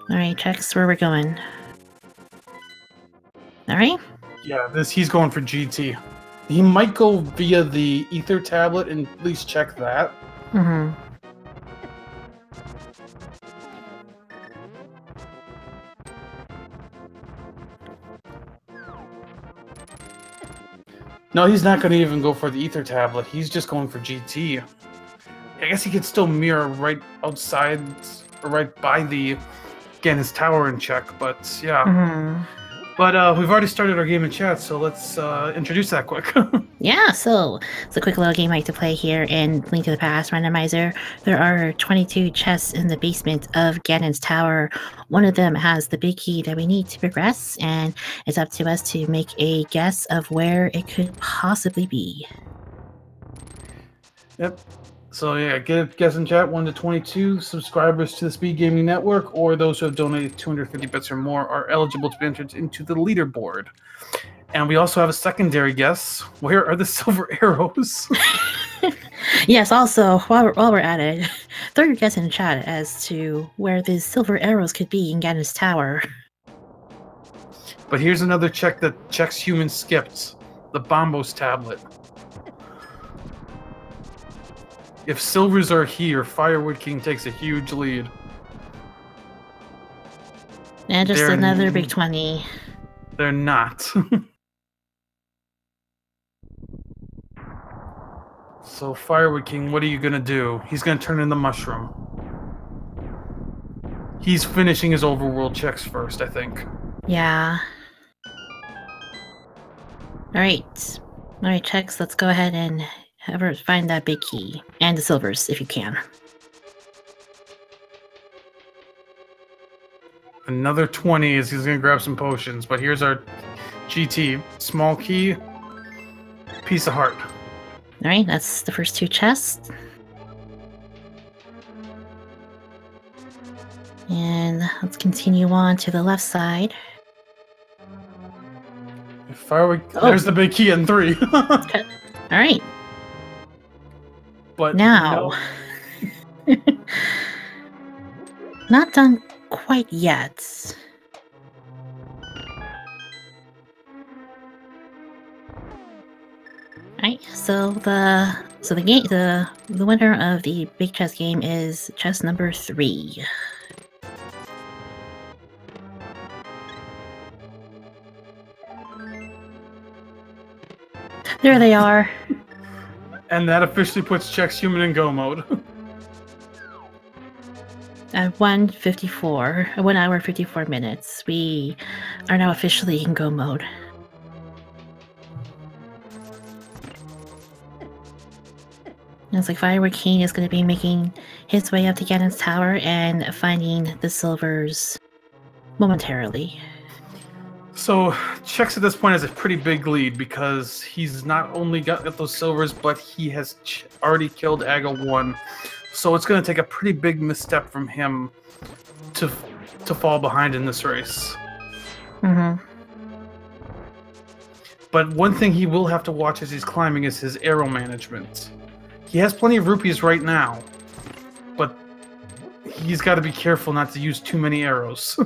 All right, checks where we're going. All right. Yeah, he's going for GT. He might go via the ether tablet and at least check that. Mm-hmm. No, he's not going to even go for the ether tablet. He's just going for GT. I guess he could still mirror right outside or right by the Ganon's tower and check, but yeah. Mm-hmm. But we've already started our game in chat, so let's introduce that quick. Yeah, so it's a quick little game I like to play here in Link to the Past Randomizer. There are 22 chests in the basement of Ganon's tower. One of them has the big key that we need to progress, and it's up to us to make a guess of where it could possibly be. Yep. So yeah, get a guess in chat. 1 to 22 subscribers to the Speed Gaming Network, or those who have donated 250 bits or more, are eligible to be entered into the leaderboard. And we also have a secondary guess. Where are the silver arrows? Yes, also, while we're at it, throw your guess in chat as to where the silver arrows could be in Ganon's tower. But here's another check that Chexhuman skipped. The Bombos tablet. If silvers are here, Firewood King takes a huge lead. And just another big 20. They're not. So Firewood King, what are you gonna do? He's gonna turn in the mushroom. He's finishing his overworld checks first, I think. Yeah. Alright. Alright, checks, let's go ahead and find that big key. And the silvers, if you can. Another 20 as he's gonna grab some potions, but here's our GT. Small key, piece of heart. Alright, that's the first two chests. And let's continue on to the left side. There's the big key in 3. Alright. But now, no. Not done quite yet. Right, so the winner of the big chess game is chess number 3. There they are. And that officially puts Chexhuman in go mode. At 1:54, 1 hour 54 minutes, we are now officially in go mode. It's like Firewood King is going to be making his way up to Ganon's tower and finding the silvers momentarily. So, Chex at this point has a pretty big lead because he's not only got those silvers, but he has already killed Aga 1. So it's going to take a pretty big misstep from him to fall behind in this race. Mm-hmm. But one thing he will have to watch as he's climbing is his arrow management. He has plenty of rupees right now, but he's got to be careful not to use too many arrows.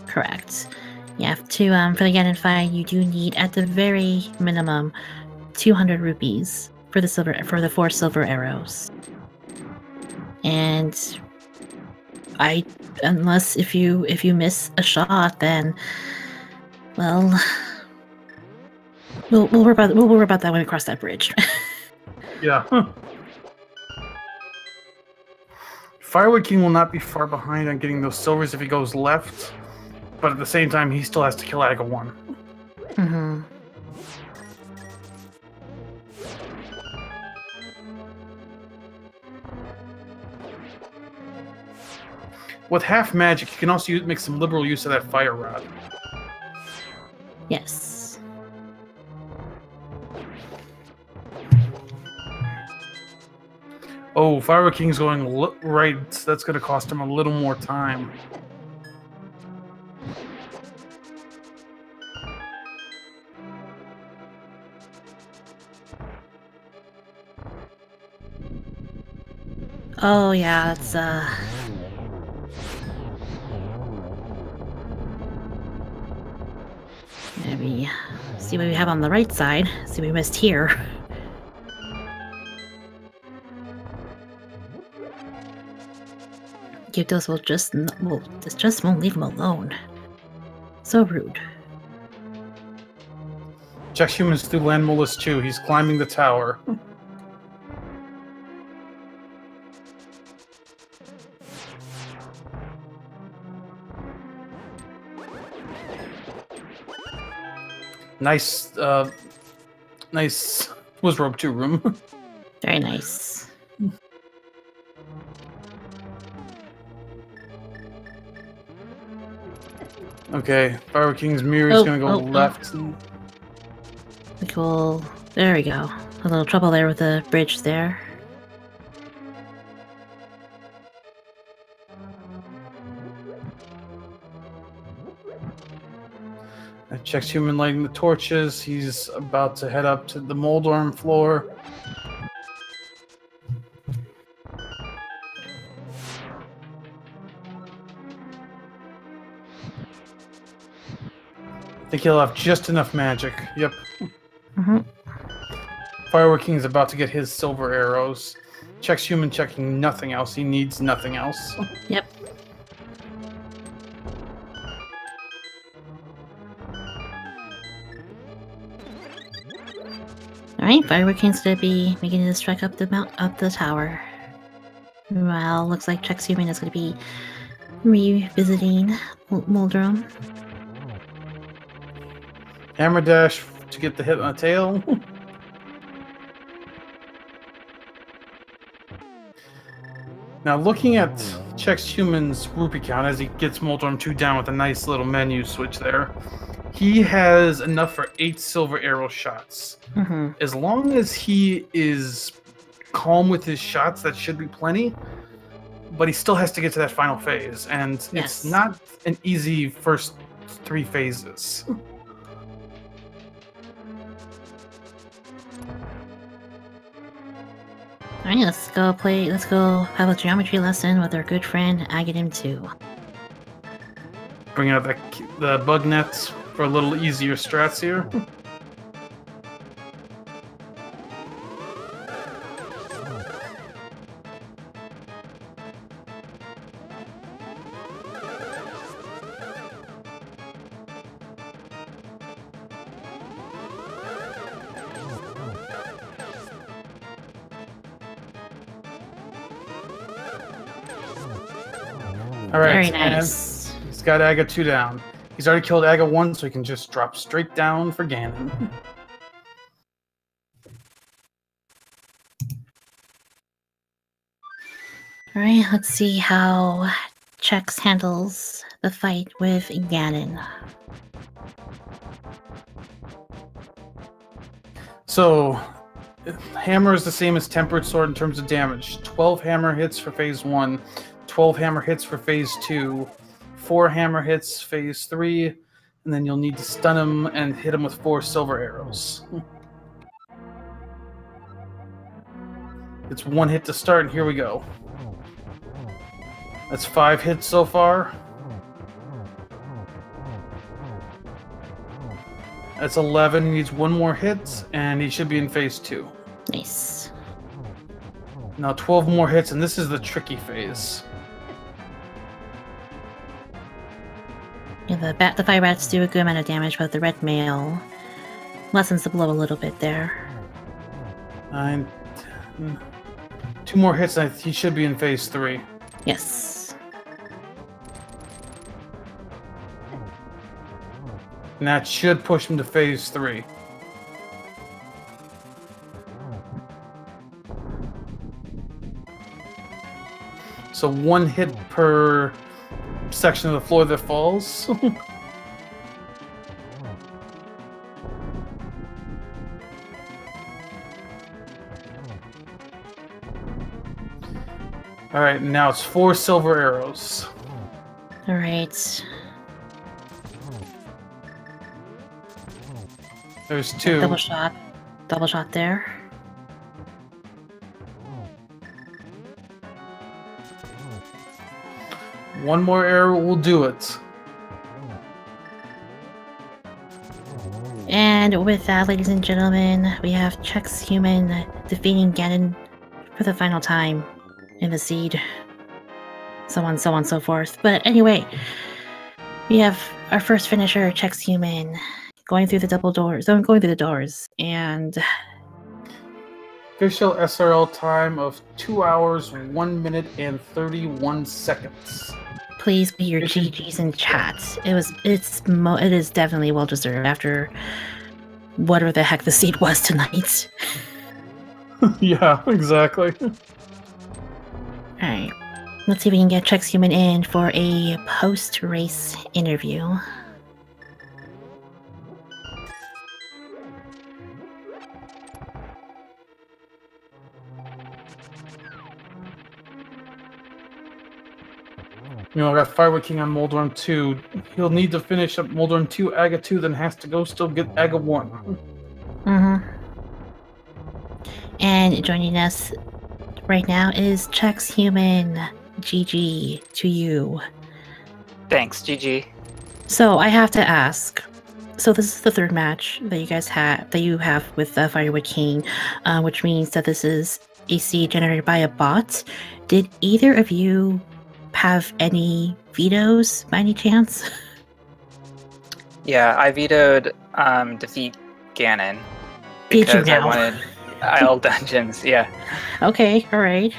Correct. Yeah, for the Ganon fight, you do need at the very minimum 200 rupees for the 4 silver arrows. And unless if you miss a shot, then well, we'll worry about that when we cross that bridge. Yeah. Firewoodking will not be far behind on getting those silvers if he goes left, but at the same time, he still has to kill Aga 1. Mm-hmm. With half magic, you can also make some liberal use of that fire rod. Yes. Oh, Firewoodking's going right. That's going to cost him a little more time. Oh yeah, that's maybe see what we have on the right side. See what we missed here. Gyutos will just won't leave him alone. So rude. Chexhuman's through Landmolus too. He's climbing the tower. Nice, nice was rope 2 room. Very nice. Okay, Firewoodking's mirror is going to go left. Cool. There we go. A little trouble there with the bridge there. Chexhuman lighting the torches. He's about to head up to the Moldorm floor. I think he'll have just enough magic. Yep. Mm-hmm. Firewoodking is about to get his silver arrows. Chexhuman checking nothing else. He needs nothing else. Yep. Alright, Firewoodking's gonna be making this trek up the tower. Well, looks like Chexhuman is gonna be revisiting Moldrum. Hammer dash to get the hit on the tail. Now, looking at Chexhuman's rupee count as he gets Moldorm 2 down with a nice little menu switch there, he has enough for 8 silver arrow shots. Mm-hmm. As long as he is calm with his shots, that should be plenty. But he still has to get to that final phase, and Yes. it's not an easy first 3 phases. Alright, let's go have a geometry lesson with our good friend Agadim 2. Bring out the bug nets for a little easier strats here. All right, Very nice. And he's got Aga 2 down. He's already killed Aga 1, so he can just drop straight down for Ganon. Alright, let's see how Chex handles the fight with Ganon. So, hammer is the same as tempered sword in terms of damage. 12 hammer hits for phase 1, 12 hammer hits for phase 2, 4 hammer hits phase 3, and then you'll need to stun him and hit him with 4 silver arrows. It's 1 hit to start, and here we go. That's 5 hits so far. That's 11. He needs 1 more hit, and he should be in phase 2. Nice. Now 12 more hits, and this is the tricky phase. Yeah, the fire rats do a good amount of damage, but the red male lessens the blow a little bit there. 9, 10. 2 more hits, and he should be in phase 3. Yes. And that should push him to phase 3. So 1 hit per section of the floor that falls. Alright, now it's 4 silver arrows. Alright. There's 2. Double shot. Double shot there. One more arrow will do it. And with that, ladies and gentlemen, we have Chexhuman defeating Ganon for the final time in the seed. So on, so forth. But anyway, we have our first finisher, Chexhuman, going through the doors, and Official SRL time of 2 hours, 1 minute, and 31 seconds. please be your GGs in chat. It is definitely well deserved after whatever the heck the seed was tonight. Yeah, exactly. Alright. Let's see if we can get Chexhuman in for a post-race interview. You know, I got firewoodking on Moldorm 2. He'll need to finish up Moldorm 2, Aga 2, then has to go still get Aga 1. Mm-hmm. And joining us right now is Chexhuman. GG to you. Thanks, GG. So I have to ask. So this is the third match that you have with Firewood King, which means that this is a seed generated by a bot. Did either of you have any vetoes by any chance? Yeah, I vetoed defeat Ganon Did you because I now? wanted Isle dungeons. Yeah. Okay, all right.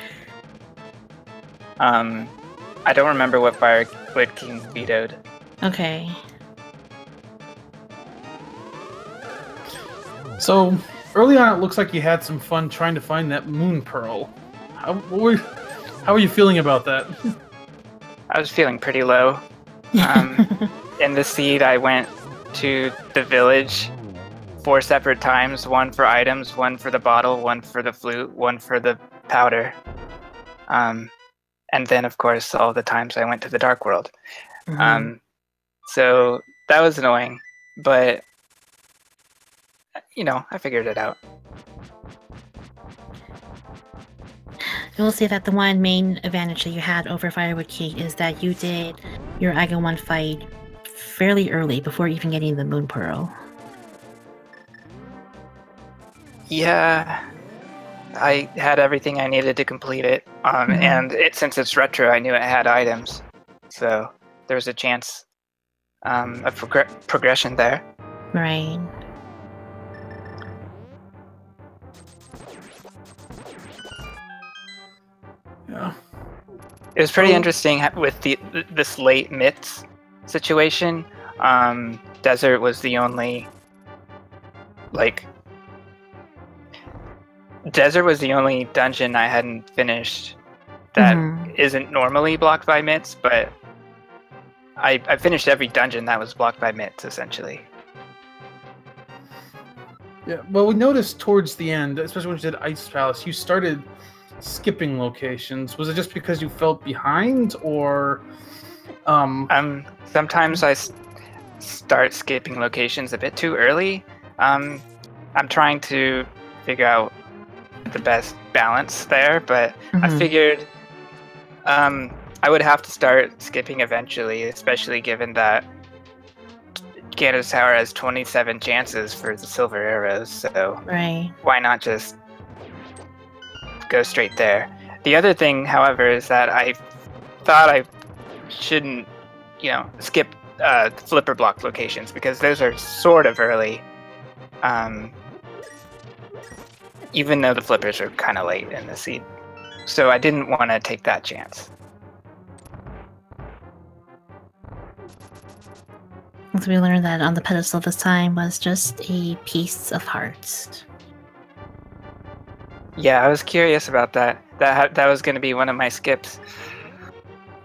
I don't remember what Firewood King vetoed. Okay. So, early on it looks like you had some fun trying to find that moon pearl. How are you feeling about that? I was feeling pretty low. In the seed, I went to the village 4 separate times, 1 for items, 1 for the bottle, 1 for the flute, 1 for the powder. And then, of course, all the times I went to the Dark World. Mm-hmm. So that was annoying, but, you know, I figured it out. I will say that the one main advantage that you had over Firewood King is that you did your Aga 1 fight fairly early before even getting the Moon Pearl. Yeah, I had everything I needed to complete it, and since it's retro, I knew it had items, so there was a chance of progression there. Right. Yeah. It was pretty interesting with this late myths situation. Desert was the only dungeon I hadn't finished that isn't normally blocked by myths, but I finished every dungeon that was blocked by myths, essentially. Yeah, well, we noticed towards the end, especially when you did Ice Palace, you started skipping locations. Was it just because you felt behind, or sometimes I start skipping locations a bit too early. I'm trying to figure out the best balance there, but I figured I would have to start skipping eventually, especially given that Canada's Tower has 27 chances for the silver arrows, so why not just go straight there? The other thing, however, is that I thought I shouldn't, skip flipper block locations, because those are sort of early, even though the flippers are kind of late in the seed. So I didn't want to take that chance. So we learned that on the pedestal this time was just a piece of hearts. Yeah, I was curious about that. That was going to be one of my skips,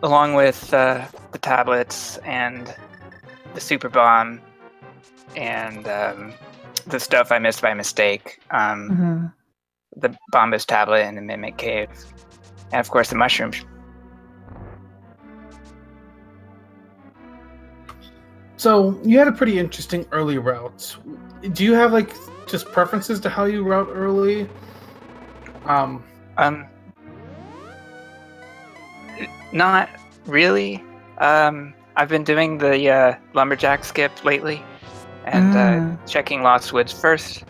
along with the tablets and the super bomb and the stuff I missed by mistake. The Bombus tablet and the Mimic Cave, and of course the mushrooms. So you had a pretty interesting early route. Do you have like just preferences to how you route early? Not really. I've been doing the lumberjack skip lately, and checking Lost Woods first.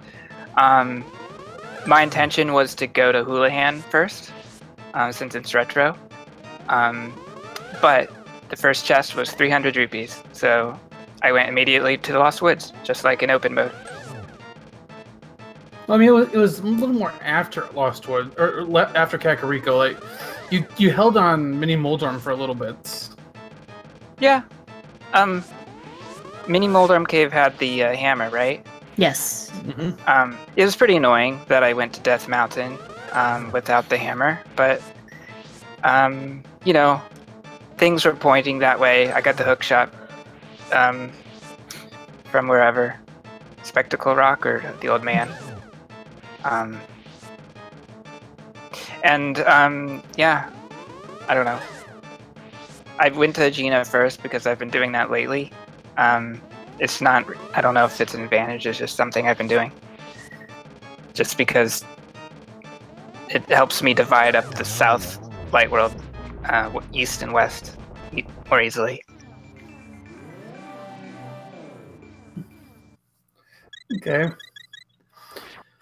My intention was to go to Houlihan first, since it's retro. But the first chest was 300 rupees, so I went immediately to the Lost Woods, just like in open mode. Well, I mean, it was a little more after Lost Woods, or after Kakariko. Like, you held on Mini Moldorm for a little bit. Yeah. Mini Moldorm Cave had the hammer, right? Yes. It was pretty annoying that I went to Death Mountain without the hammer, but things were pointing that way. I got the hook shot from wherever, Spectacle Rock or the Old Man. Yeah, I don't know. I went to Gina first because I've been doing that lately. It's not, I don't know if it's an advantage, it's just something I've been doing. Just because it helps me divide up the South Light World, East and West, more easily. Okay.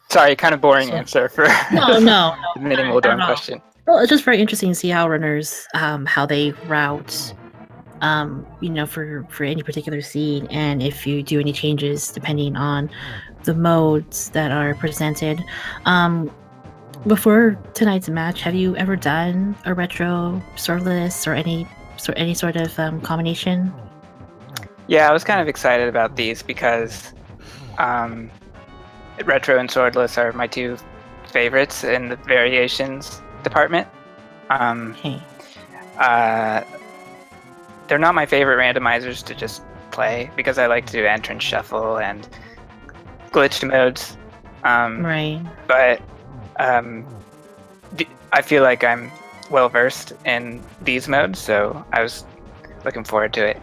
Sorry, kind of boring answer for no, the Mini Moldorm question. Well, it's just very interesting to see how runners, how they route, for any particular seed, and if you do any changes depending on the modes that are presented. Before tonight's match, have you ever done a retro swordless or any sort of combination? Yeah, I was kind of excited about these because retro and swordless are my two favorites in the variations department. They're not my favorite randomizers to just play because I like to do entrance shuffle and glitch modes. Right. But I feel like I'm well versed in these modes, so I was looking forward to it.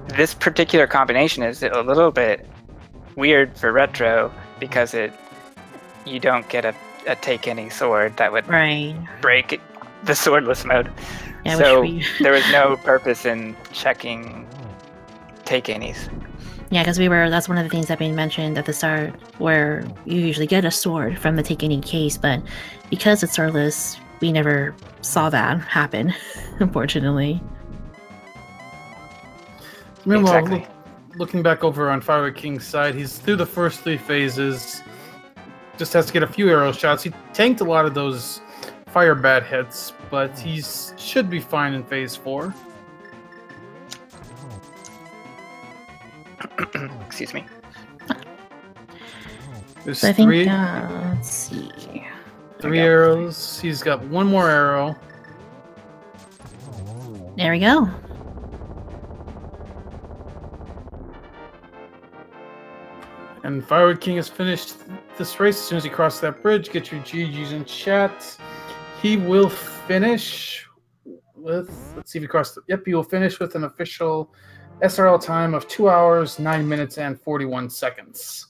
This particular combination is a little bit weird for retro because you don't get a take any sword that would break the swordless mode. Yeah, so there was no purpose in checking take any's. Yeah, because that's one of the things that being mentioned at the start, where you usually get a sword from the take any case, but because it's swordless, we never saw that happen, unfortunately. Meanwhile, Exactly. Looking back over on firewoodking's side, he's through the first 3 phases. Just has to get a few arrow shots. He tanked a lot of those fire bat hits, but he should be fine in phase 4. Excuse me. There's So I think, 3 let's see. 3 arrows. He's got 1 more arrow. There we go. And firewoodking has finished this race. As soon as he crosses that bridge, get your GGs in chat. He will finish with, let's see if he crossed. Yep, he will finish with an official SRL time of 2 hours, 9 minutes, and 41 seconds.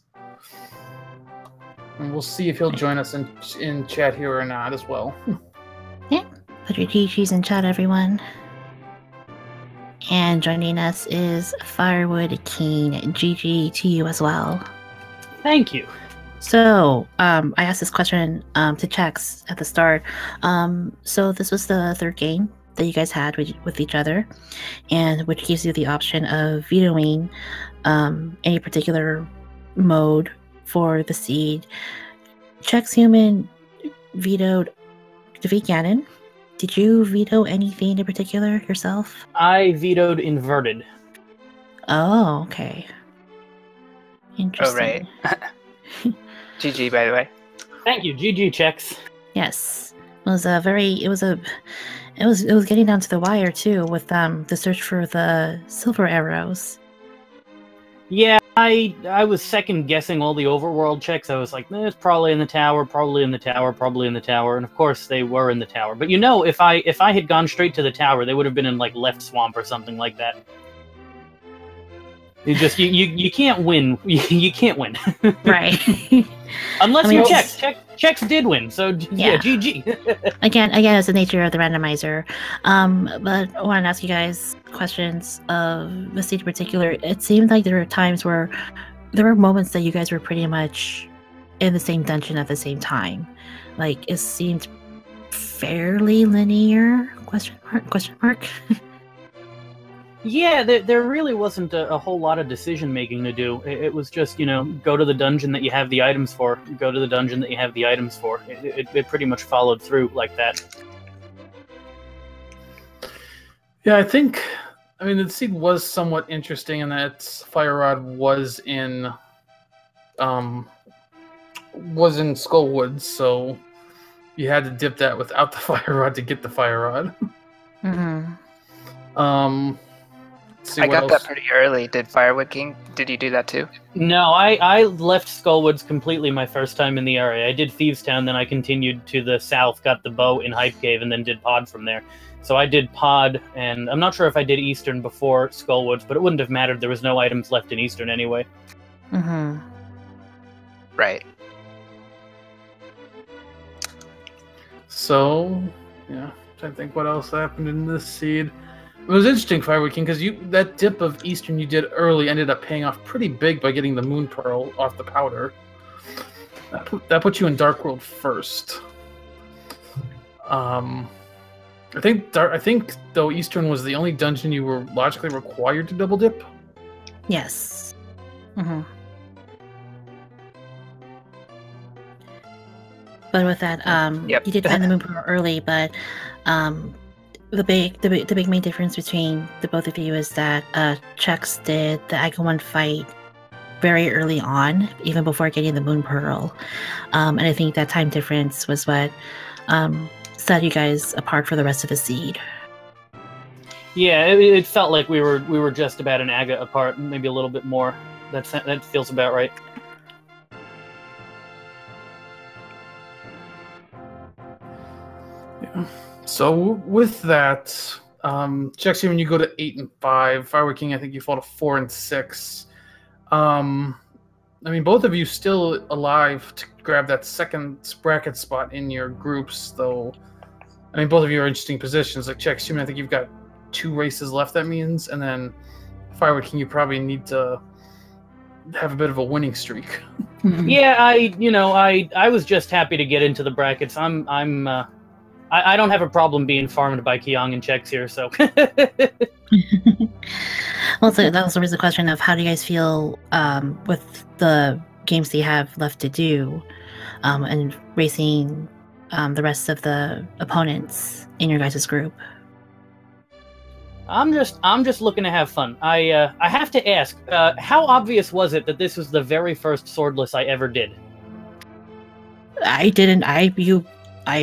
And we'll see if he'll join us in chat here or not as well. Yeah. Put your GGs in chat, everyone. And joining us is firewoodking. GG to you as well. Thank you. So, I asked this question to Chex at the start. So this was the third game that you guys had with each other, and which gives you the option of vetoing any particular mode for the seed. Chexhuman vetoed Defeat Ganon. Did you veto anything in particular yourself? I vetoed Inverted. Oh, okay. Oh, Interesting. right. GG, by the way. Thank you, GG Chex. Yes, it was it was getting down to the wire too with the search for the silver arrows. Yeah, I was second guessing all the overworld checks. I was like, it's probably in the tower, probably in the tower, probably in the tower, and of course they were in the tower. But you know, if I had gone straight to the tower, they would have been in like Left Swamp or something like that. You can't win. You can't win. Right. Unless you Chex. Chex did win, so yeah, GG. again, it's the nature of the randomizer. But I want to ask you guys questions of the seed in particular. It seemed like there were times where there were moments that you guys were pretty much in the same dungeon at the same time. Like it seemed fairly linear? Question mark. Yeah, there really wasn't a whole lot of decision making to do. It was just, go to the dungeon that you have the items for. Go to the dungeon that you have the items for. It pretty much followed through like that. Yeah, the seed was somewhat interesting in that Fire Rod was in Skullwoods, so you had to dip that without the Fire Rod to get the Fire Rod. Mm-hmm. I got that pretty early. Did Firewoodking? Did you do that too? No, I left Skullwoods completely my first time in the area. I did Thieves Town, then I continued to the south, got the bow in Hype Cave, and then did Pod from there. So I did Pod, and I'm not sure if I did Eastern before Skullwoods, but it wouldn't have mattered. There was no items left in Eastern anyway. Mm-hmm. Right. So, yeah, trying to think what else happened in this seed. It was interesting, Firewood King, because that dip of Eastern you did early ended up paying off pretty big by getting the Moon Pearl off the powder. That put you in Dark World first. I think though Eastern was the only dungeon you were logically required to double dip. Yes. Mm-hmm. But with that, Yep. You did find the Moon Pearl early, but the big main difference between the both of you is that Chex did the Agumon fight very early on, even before getting the Moon Pearl, and I think that time difference was what set you guys apart for the rest of the seed. Yeah, it felt like we were just about an Aga apart, maybe a little bit more. That feels about right. Yeah. So with that, Chexhuman, when you go to 8 and 5, Firewood King, I think you fall to 4 and 6. Both of you still alive to grab that second bracket spot in your groups, though. Both of you are in interesting positions. Like Chexhuman, I think you've got 2 races left, that means, and then Firewood King, you probably need to have a bit of a winning streak. Yeah, I was just happy to get into the brackets. I don't have a problem being farmed by Kyong and Chex here, so. Well, so that was always the question of how do you guys feel with the games that you have left to do, and racing the rest of the opponents in your guys' group? I'm just looking to have fun. I have to ask, how obvious was it that this was the very first swordless I ever did? I didn't. I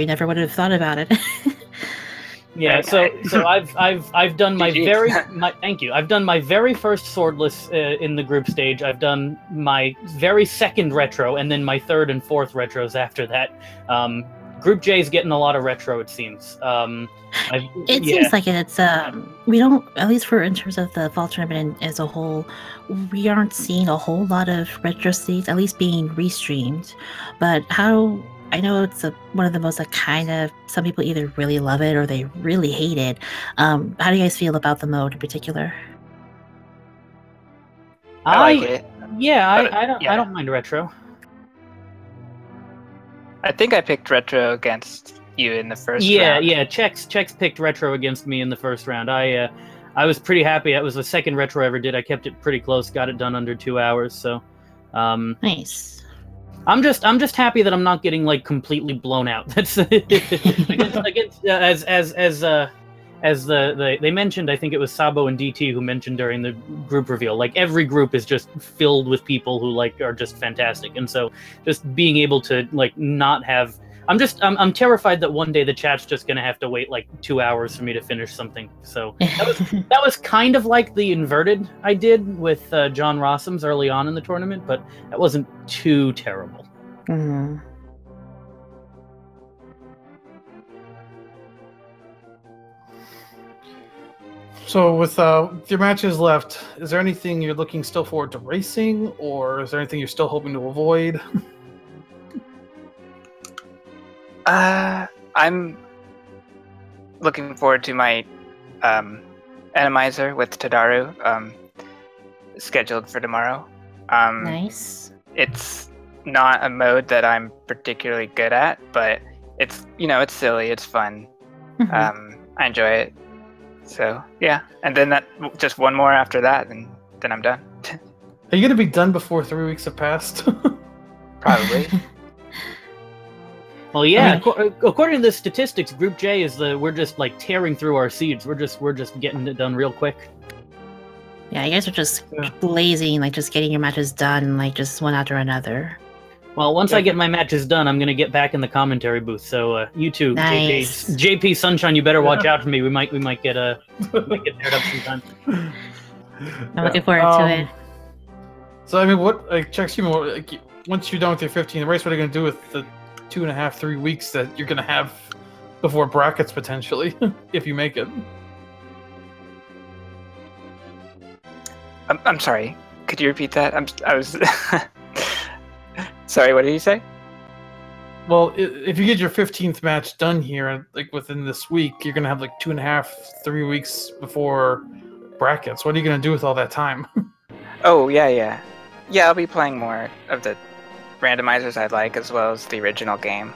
never would have thought about it. Yeah, so I've done my thank you. I've done my very first swordless in the group stage. I've done my very second retro, and then my third and fourth retros after that. Group J is getting a lot of retro, it seems. It seems like it. It's we don't, at least for in terms of the fall tournament as a whole, we aren't seeing a whole lot of retro seeds, at least being restreamed. But I know it's one of the most kind of, some people either really love it or they really hate it. How do you guys feel about the mode in particular? I like it. Yeah, I don't mind retro. I think I picked retro against you in the first round. Yeah. Chex picked retro against me in the first round. I was pretty happy. That was the second retro I ever did. I kept it pretty close. Got it done under 2 hours. So, nice. I'm just happy that I'm not getting like completely blown out. That's as they mentioned. I think it was Sabo and DT who mentioned during the group reveal. Like every group is just filled with people who like are just fantastic, and so just being able to like not have. I'm terrified that one day the chat's just gonna have to wait like 2 hours for me to finish something. So that was kind of like the inverted I did with John Rossum's early on in the tournament, but that wasn't too terrible. Mm-hmm. So with your matches left, is there anything you're looking still forward to racing, or is there anything you're still hoping to avoid? I'm looking forward to my Randomizer with Tadaru, scheduled for tomorrow. Nice. It's not a mode that I'm particularly good at, but it's it's silly, it's fun. I enjoy it. So yeah, and then just one more after that, and then I'm done. Are you gonna be done before 3 weeks have passed? Probably. Well, yeah. According to the statistics, Group J is we're just like tearing through our seeds. We're just getting it done real quick. Yeah, you guys are just blazing, like just getting your matches done, like just one after another. Well, once I get my matches done, I'm gonna get back in the commentary booth. So you two, nice. JP Sunshine, you better watch out for me. We might get paired up sometime. I'm looking forward to it. So I mean, what like Chexhuman, like once you're done with your 15th race, what are you gonna do with the 2.5, 3 weeks that you're gonna have before brackets potentially, if you make it? I'm sorry. Could you repeat that? I was. Sorry, what did you say? Well, if you get your 15th match done here, like within this week, you're gonna have like 2.5, 3 weeks before brackets. What are you gonna do with all that time? Oh yeah. I'll be playing more of the randomizers I like, as well as the original game,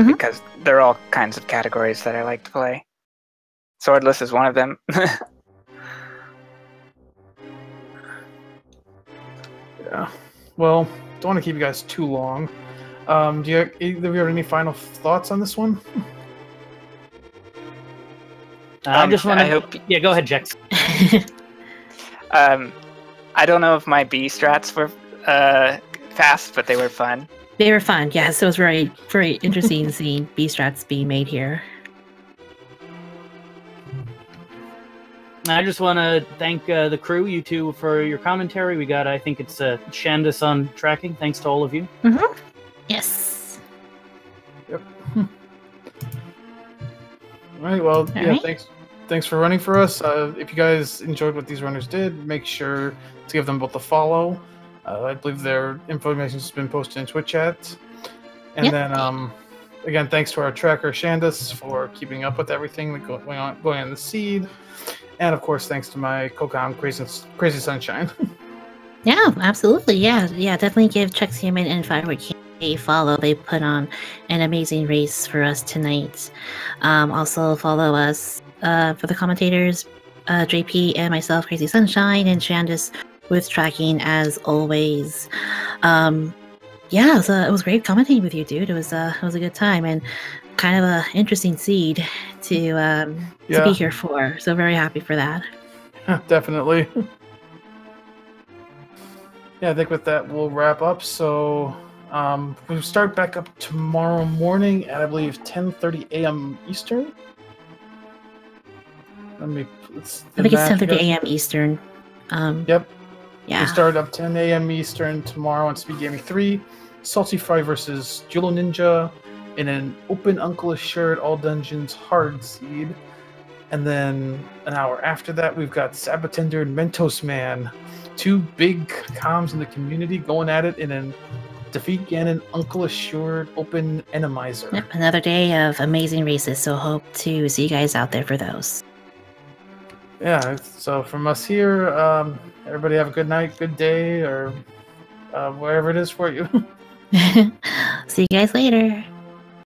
because there are all kinds of categories that I like to play. Swordless is one of them. Yeah. Well, don't want to keep you guys too long. Do you either of you have any final thoughts on this one? I just want to. Yeah, go ahead, Jex. I don't know if my B strats were fast, but they were fun. They were fun, yeah. So it was very, very interesting seeing B strats being made here. I just want to thank the crew, you two, for your commentary. We got, I think it's Shandis on tracking. Thanks to all of you. Yes. Yep. All right. Well, Thanks for running for us. If you guys enjoyed what these runners did, make sure to give them both a follow. I believe their information has been posted in Twitch chat. And then, again, thanks to our tracker Shandis for keeping up with everything that going on the seed. And of course, thanks to my co-com Crazy Sunshine. Yeah, absolutely. Yeah, definitely give Chexhuman and Firewoodking a follow. They put on an amazing race for us tonight. Also follow us for the commentators, JP and myself, Crazy Sunshine, and Shandis with tracking as always. It was great commentating with you, dude. It was a good time and kind of a interesting seed to be here for. So very happy for that. Definitely. Yeah, I think with that we'll wrap up. So we'll start back up tomorrow morning at I believe 10:30 a.m. Eastern. I think it's 10:30 a.m. Eastern. Yep. Yeah. We start up 10 a.m. Eastern tomorrow on Speed Gaming 3. Salty Fry versus Julo Ninja in an open Uncle Assured All Dungeons hard seed. And then an hour after that, we've got Sabatender and Mentos Man, two big comms in the community going at it in an Defeat Ganon Uncle Assured open Randomizer. Yep, another day of amazing races, so hope to see you guys out there for those. Yeah, so from us here, everybody have a good night, good day, or wherever it is for you. See you guys later.